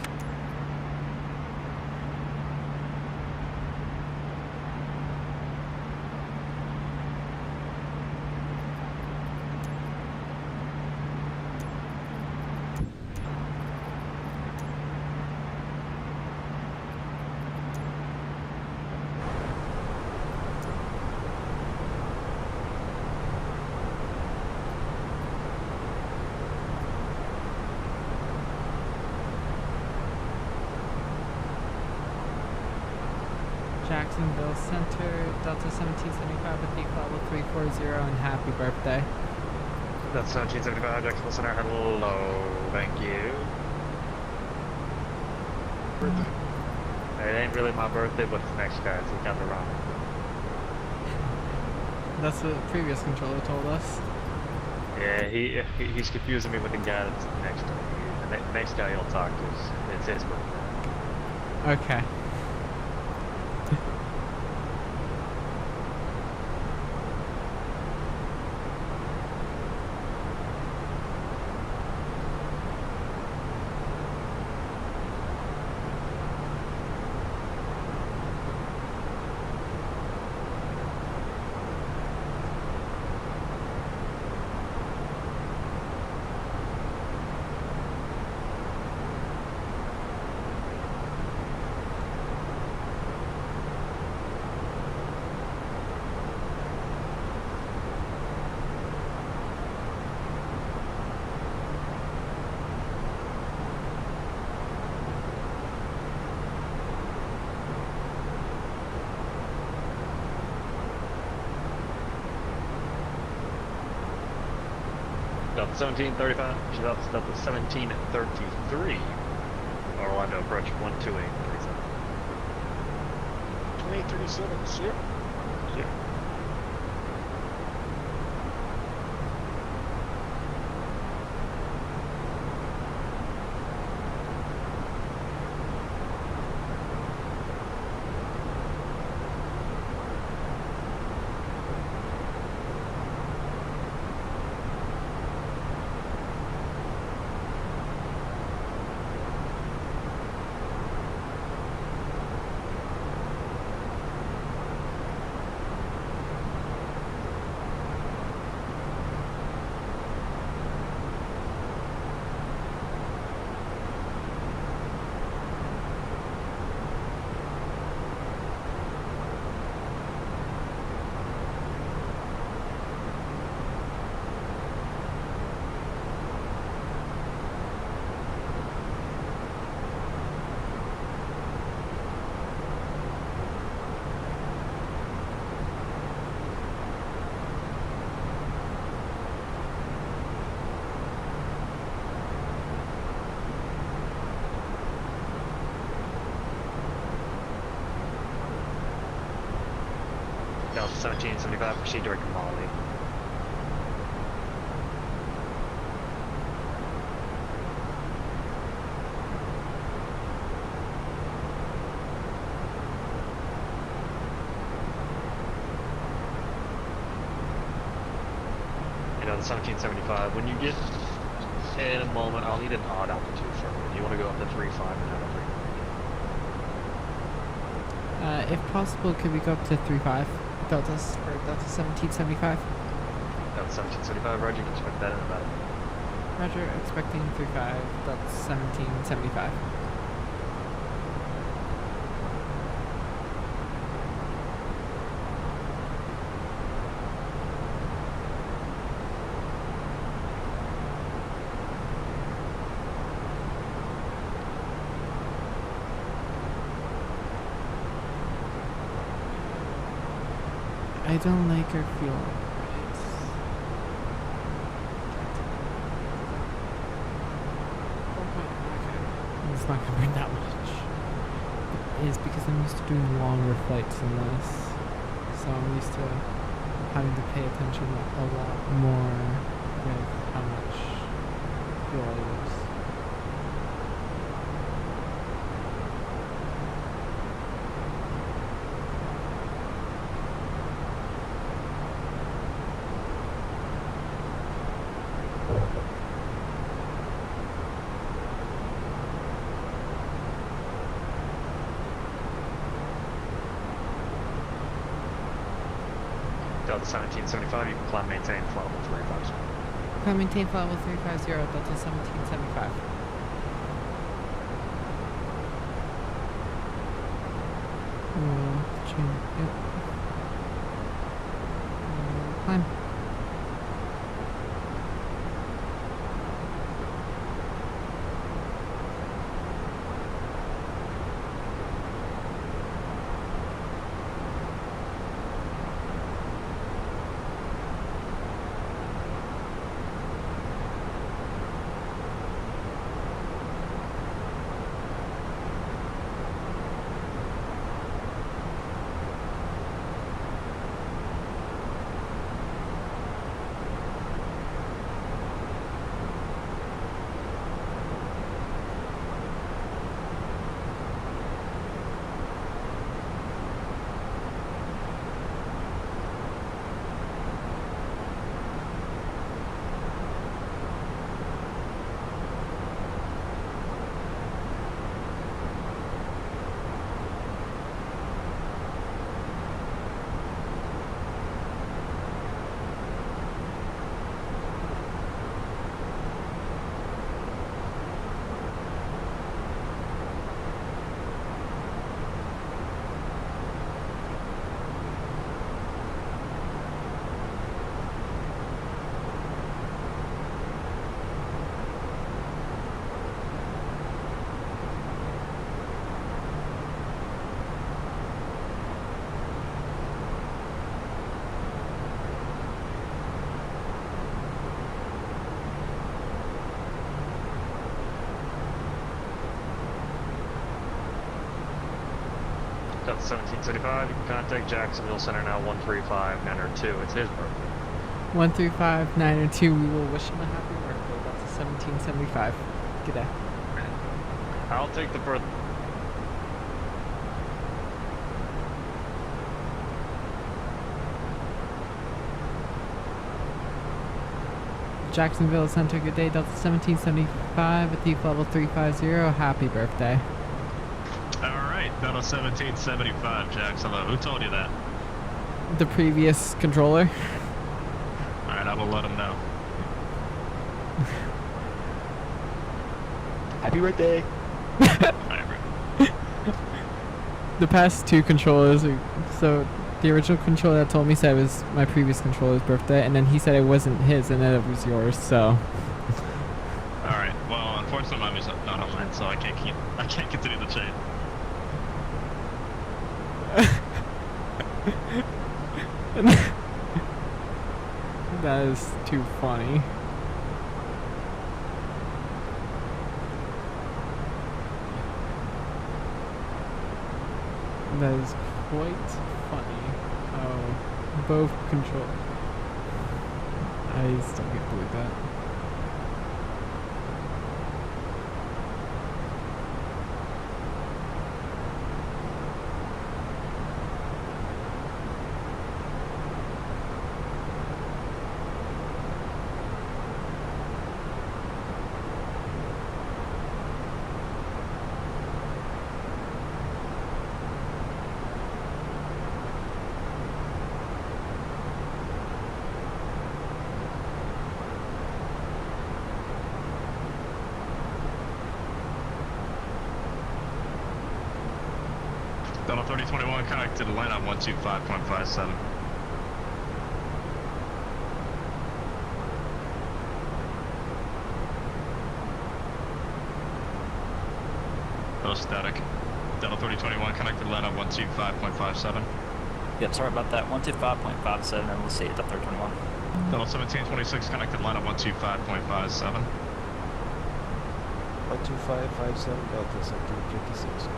Jacksonville Center, Delta 1775 with default level 340 and happy birthday.
That's 1775, Jacksonville Center. Hello, thank you. It ain't really my birthday, but it's next guy's. He got the wrong.
That's what the previous controller told us.
Yeah, he's confusing me with the guy that's next to me. The next guy he'll talk to it's his birthday.
Okay.
Delta 1735, Delta 1733. Orlando approach 12837.
2837, sir.
Yeah. Delta 1775, proceed direct to Molly. Delta 1775, when you get in a moment, I'll need an odd altitude for you. Do you want to go up to 3.5 and out of 3?
If possible, could we go up to 3.5? Deltas for Delta 1775.
Delta 1775, Roger, you can expect that in about.
Roger, expecting 3.5, Delta 1775. I don't like our fuel rates. It's not gonna burn that much. It is because I'm used to doing longer flights than this. So I'm used to having to pay attention a lot more with how much fuel I use.
Delta 1775, you can climb maintain flight level 350.
Climb maintain flight level 350, Delta 1775. Yep. Climb.
Delta 1775, you can contact Jacksonville Center now 135902. It's his birthday.
135902, we will wish him a happy birthday. That's a 1775. Good day.
I'll take the birth.
Jacksonville Center, good day. Delta 1775 at TEUFL level 350. Happy birthday.
Alright, Delta 1775, Jacksonville. Who told you that?
The previous controller.
Alright, I will let him know.
Happy birthday!
The past two controllers, so the original controller that told me said it was my previous controller's birthday, and then he said it wasn't his, and then it was yours, so.
Alright, well, unfortunately mine is not online, so I can't continue the chain.
That is too funny. That is quite funny. Oh, both control. I still can't believe that.
Delta 3021, connected to line on 125.57. No static. Delta 3021, connected to line on 125.57.
Yep, sorry about that. 125.57, and we'll see it at 321.
Delta 1726, connected line on 125.57.
12557, Delta 1756.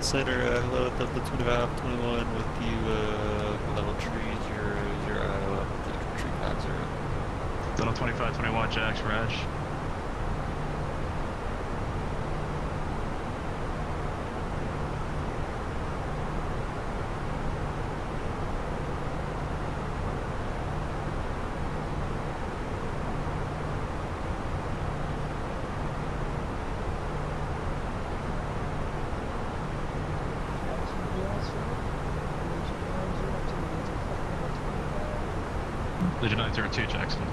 Center, hello, Delta 2521 with you, level trees, your tree pads are up.
Delta 2521, Jax, Raj. Legion 902, Jackson.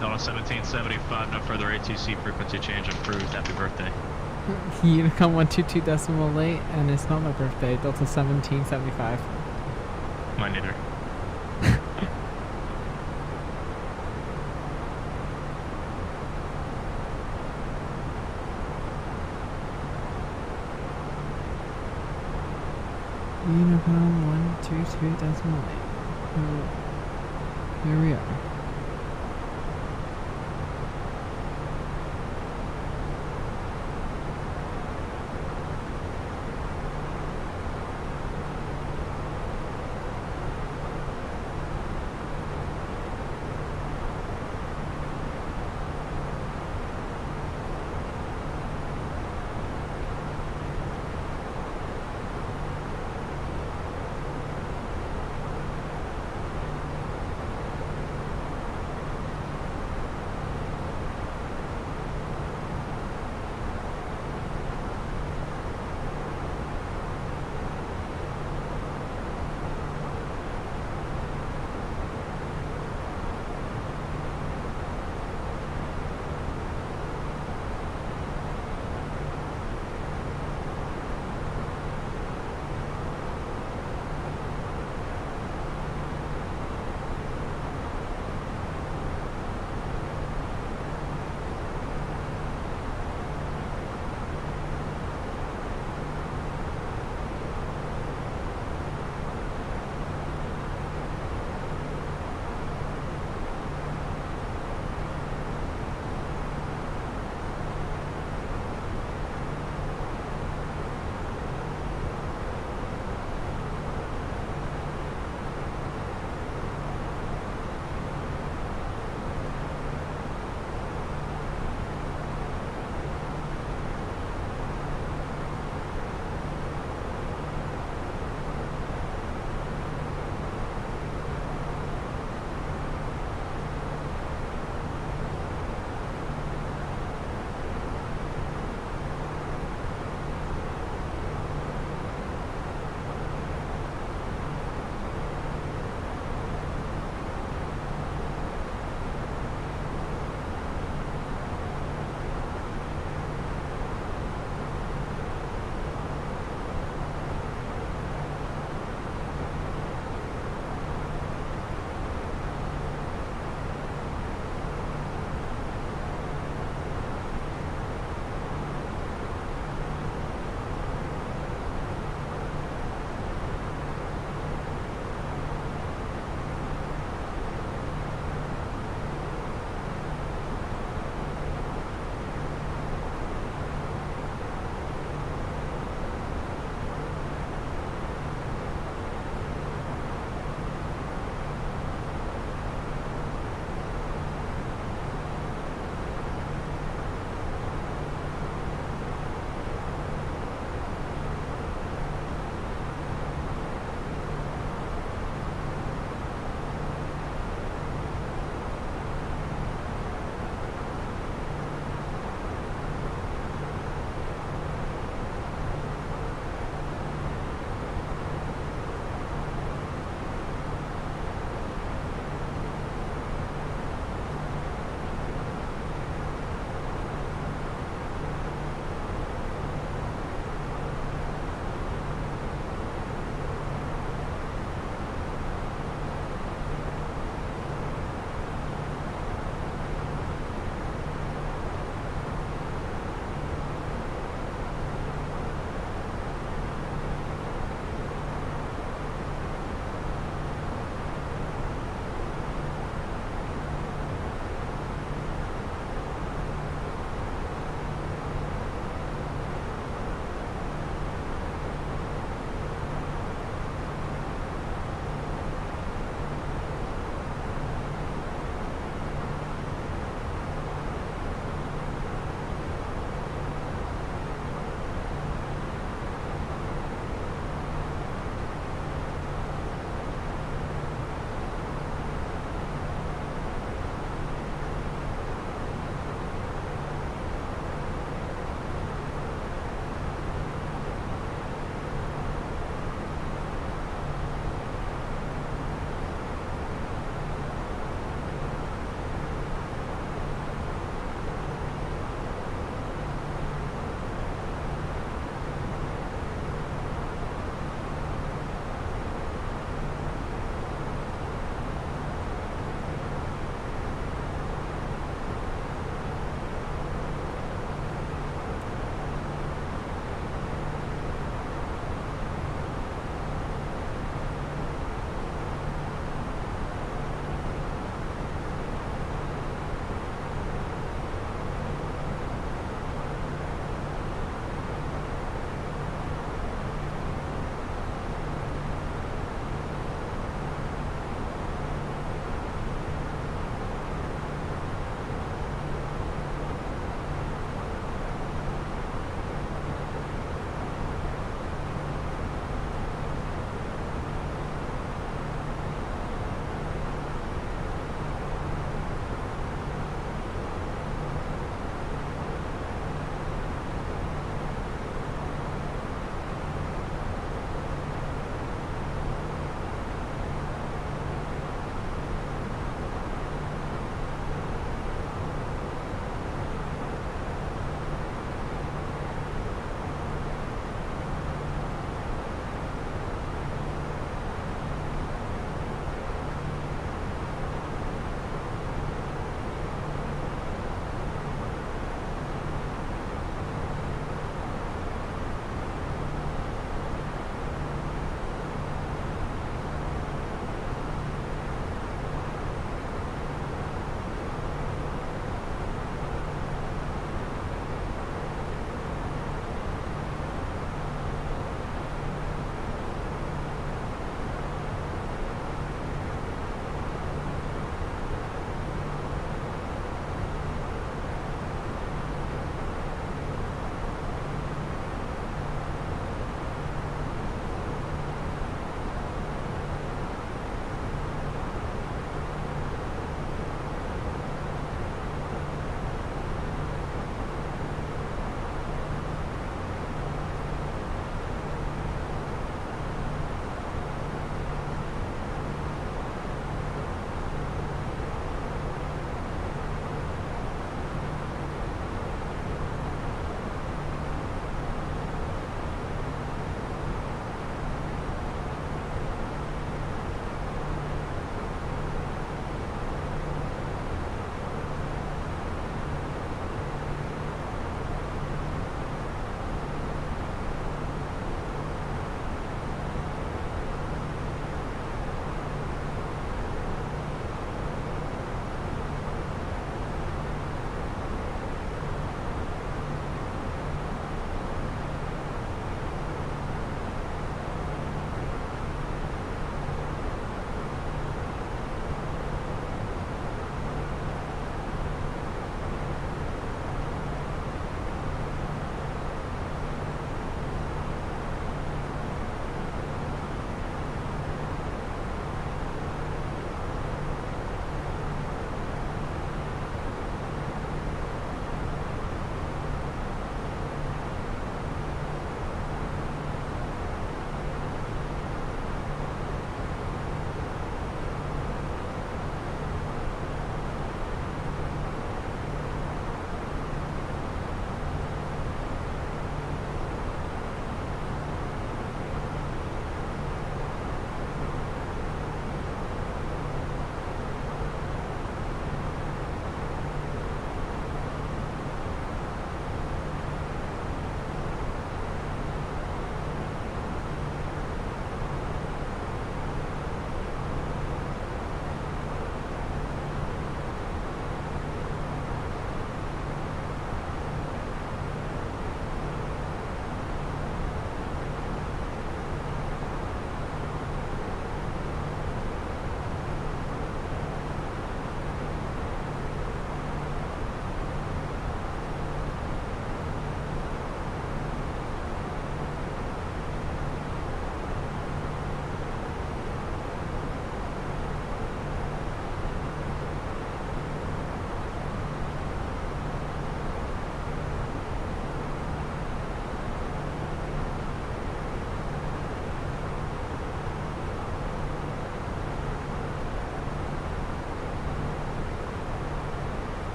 Delta 1775, no further ATC frequency change approved. Happy birthday.
You come 122 decimal late, and it's not my birthday. Delta 1775.
Mine neither.
Unicom 122 decimal late. Here we are.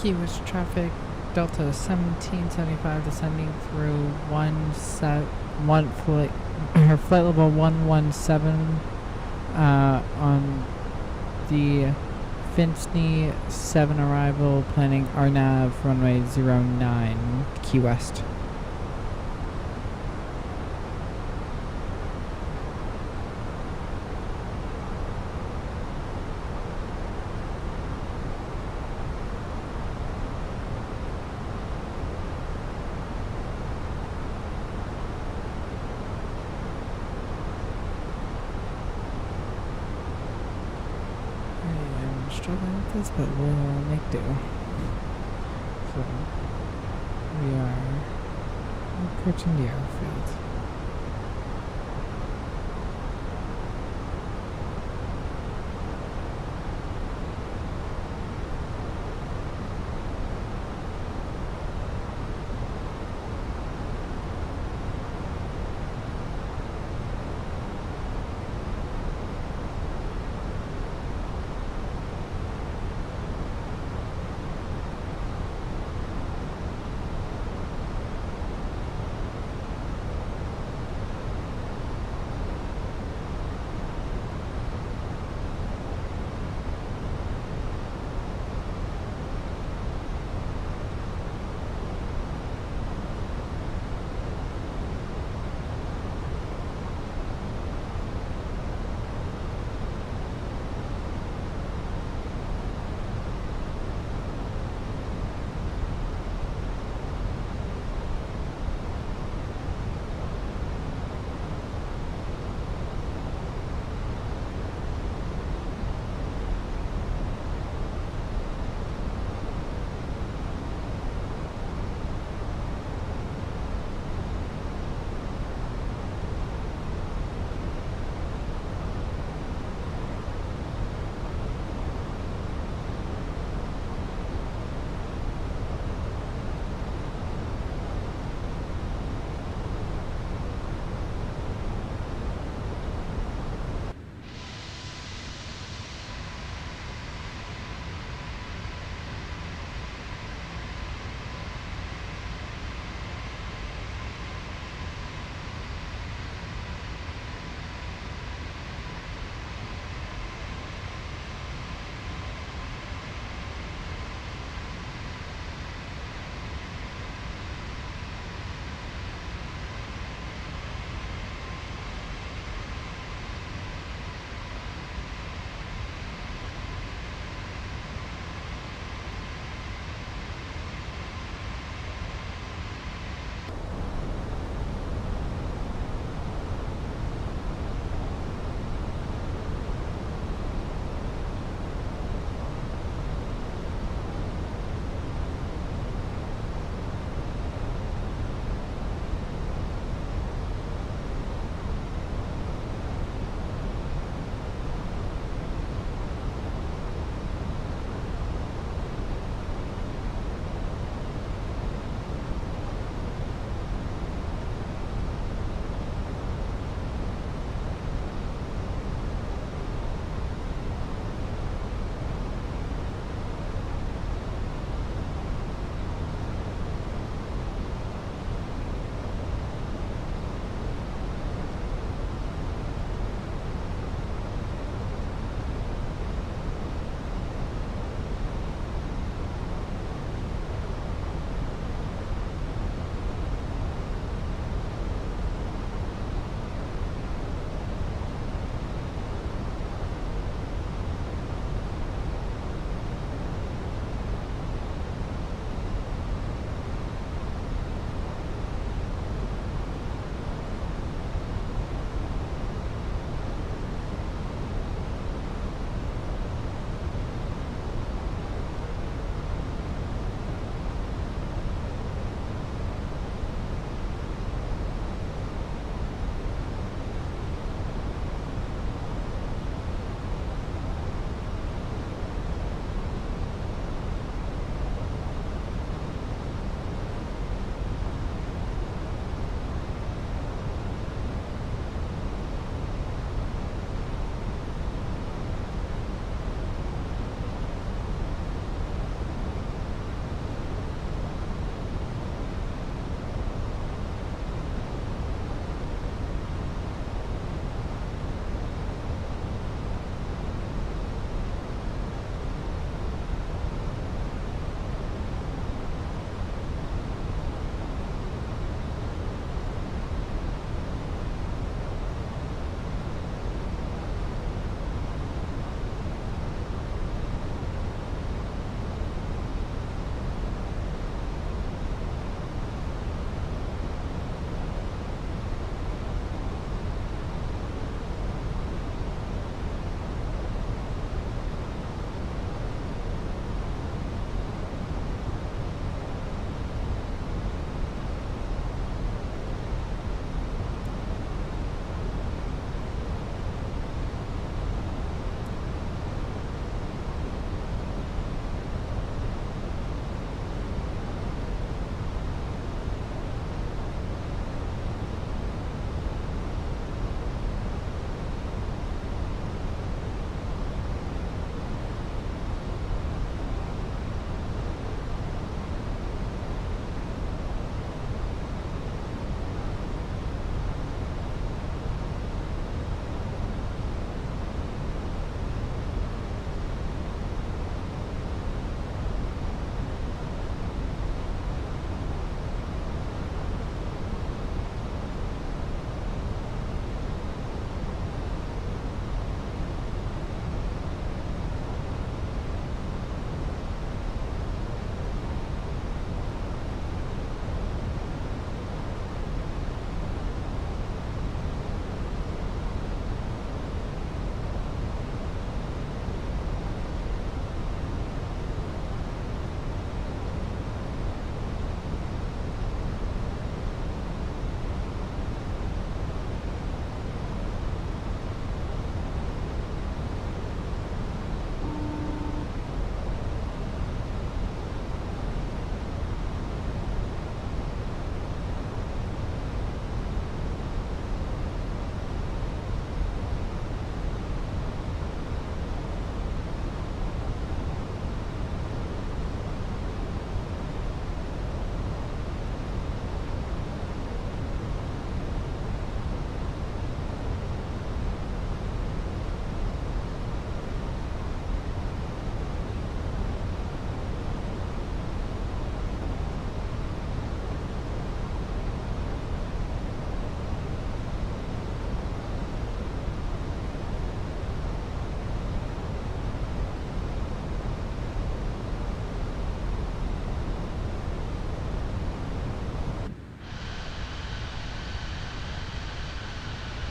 Key West traffic, Delta 1775 descending through flight level 117 on the Finchney 7 arrival, planning RNAV runway 09 Key West. Struggling with this, but we'll make do. So we are approaching the airfield.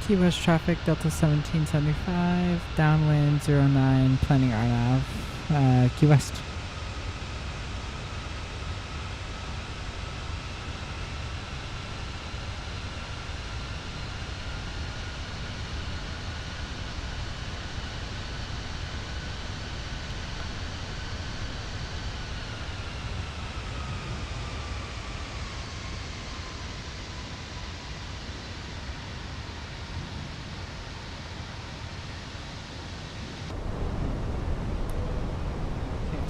Key West traffic, Delta 1775, downwind 09, planning RNAV, Key West.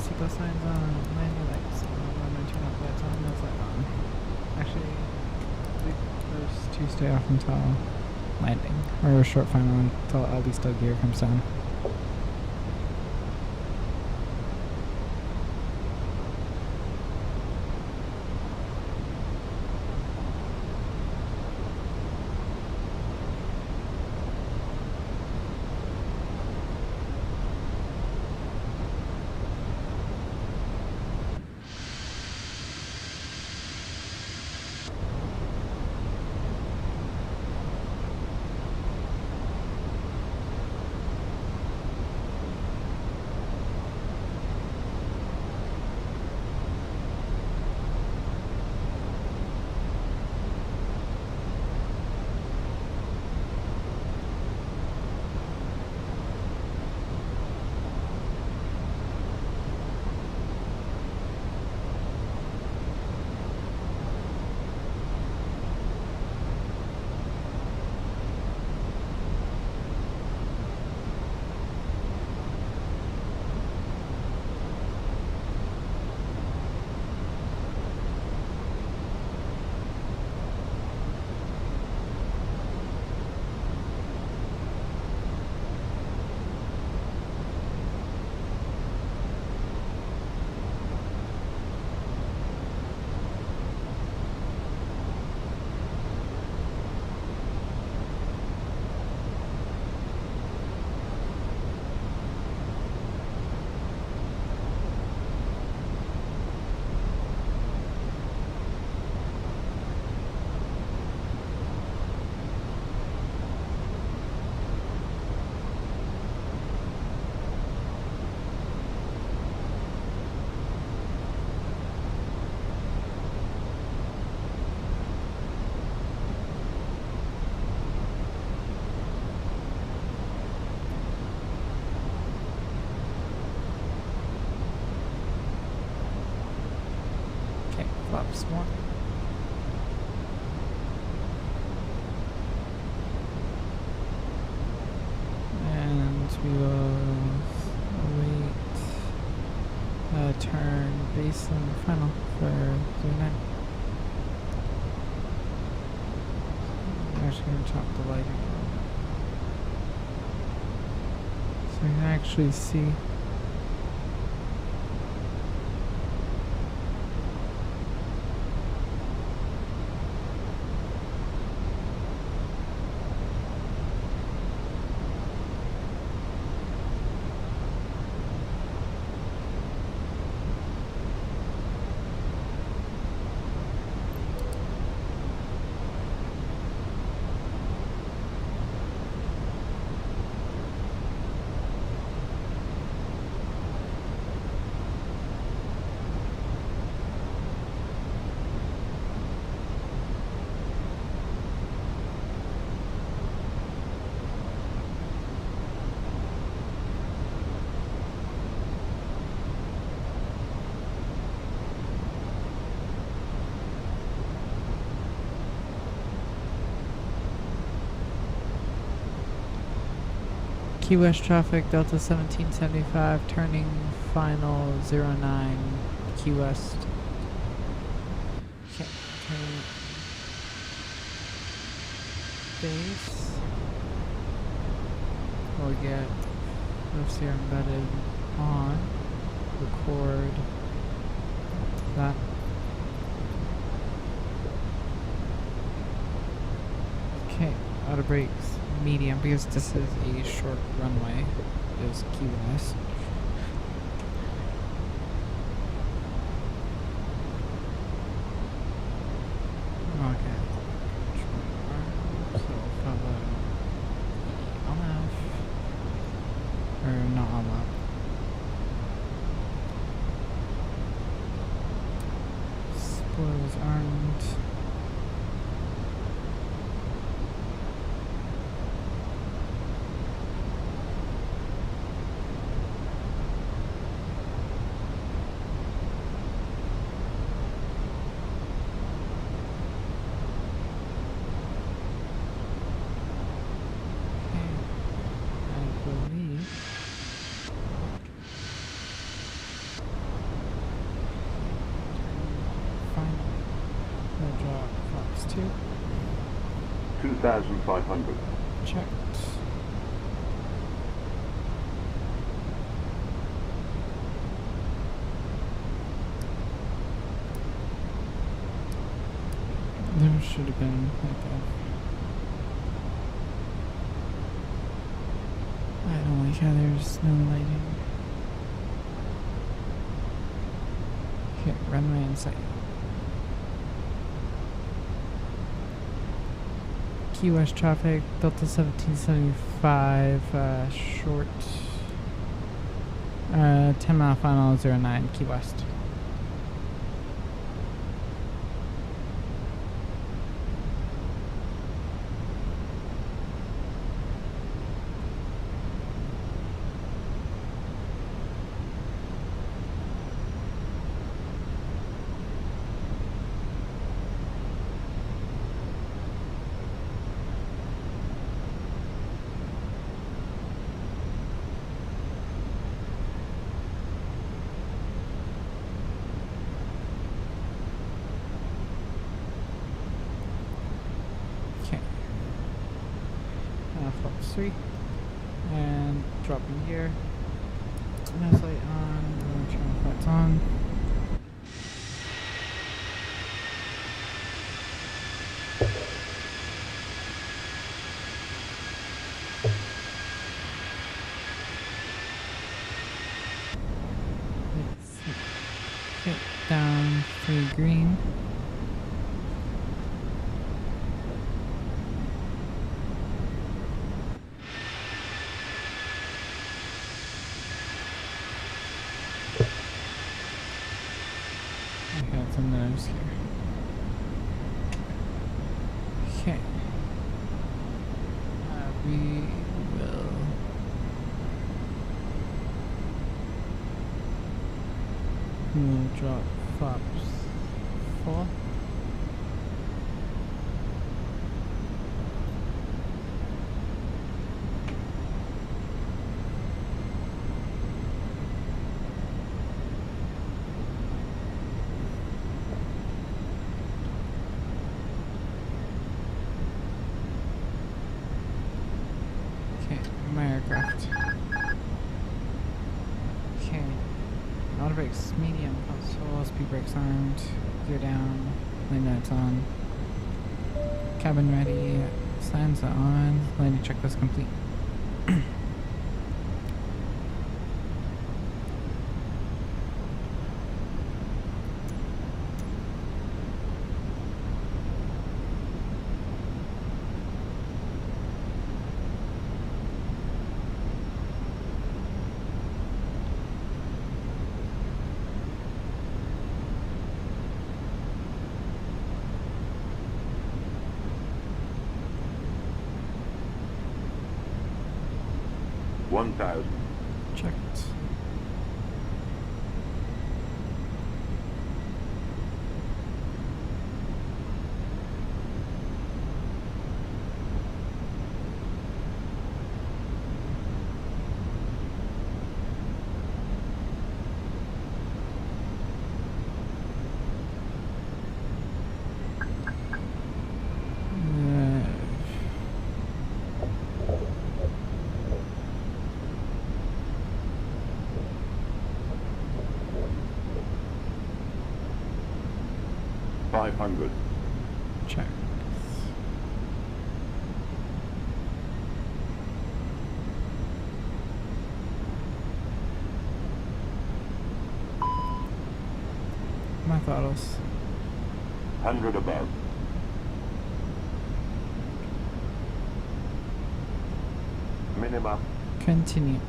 Seatbelt signs on, landing lights on, runway turn off lights on, nose light on. Actually, the first two stay off until landing, or a short final until at least a gear comes down. Flaps one. And we will await turn base and final for 09. I'm actually going to chop the lighting. So you can actually see. Key West traffic, Delta 1775, turning final 09, Key West. Okay, turn base. We'll get FCR embedded on, record that. Okay, auto brakes. Medium, because this is a short runway, is Key West. Okay. So follow not all up. Spoilers aren't. Finally, we'll draw Fox 2.
2,500.
Checked. There should have been like I don't like how there's no lighting. Okay, runway in sight. Key West traffic, Delta 1775, short, 10 mile final 09, Key West. Fox 3 and dropping gear. Nose light on, turn lights on. Let's hit down 3 green. Some nerves here. Okay. We will drop flaps 4. My aircraft. Okay. Auto brakes medium, console, speed brakes armed, gear down, landing lights on. Cabin ready, signs are on, landing checklist complete. Checked. Check. My throttles.
100 above. Minimum.
Continue.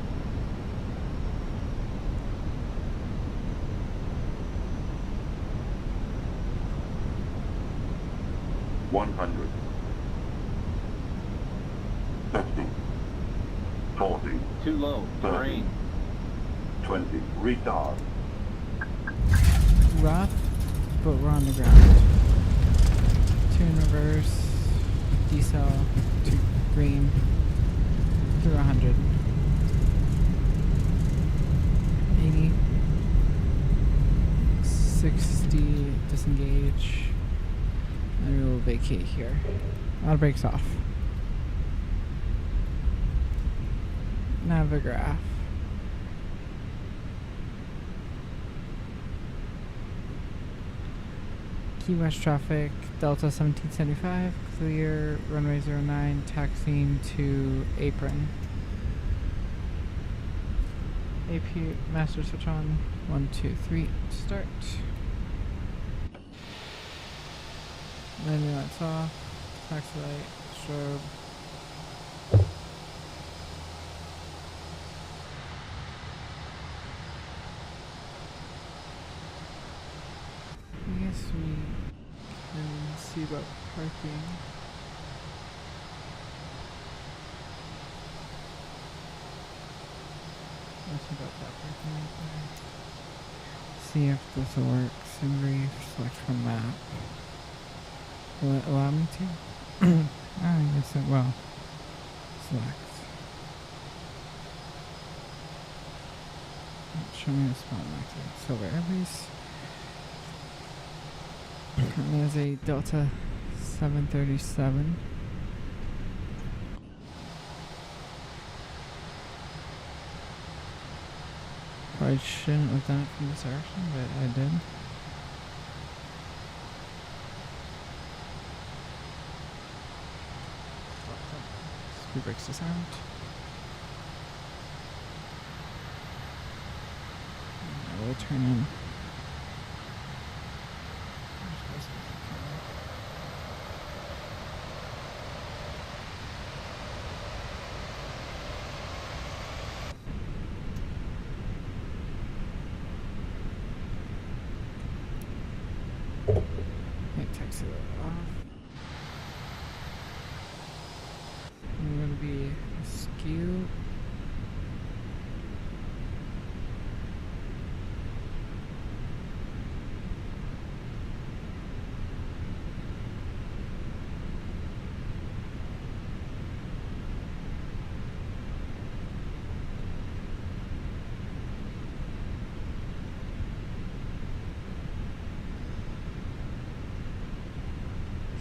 100. 50. 40.
Too low.
30.
Terrain.
20. Retard.
Rough, but we're on the ground. 2 in reverse, decel, 2 green, through 100. 80, 60, disengage, and we will vacate here. Auto brakes off. MAVRC. Key West traffic, Delta 1775, clear, runway 09, taxiing to apron. AP master switch on, 1, 2, 3, start. Landing lights off, taxi light, strobe. I guess we can see about parking. Let's see about that parking right there. See if this works in brief. Select from map. Will it allow me to? I guess it will. Select. Show me the spot active. So where please? And there's a Delta 737. Probably shouldn't have done it from this direction, but I did. Speed brakes disarmed. I will turn in. Taxi that off. I'm going to be askew.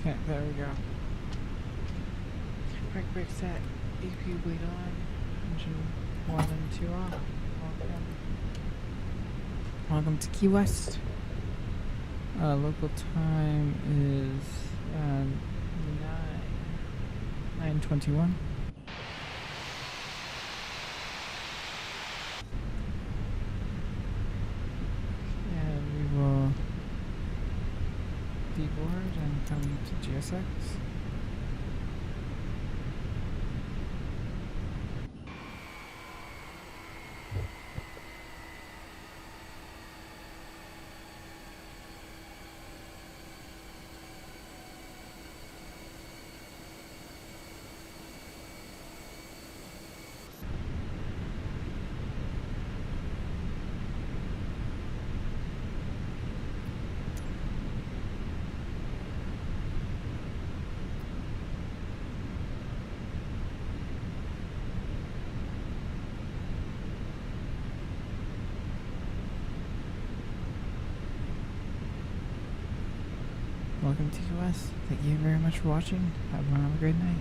Okay, there we go. Brake brakes set, AP bleed on, engine 1 and 2 off. Welcome to Key West. Local time is 9:21. And we will deboard and come to GSX. Welcome to US. Thank you very much for watching. Have a great night.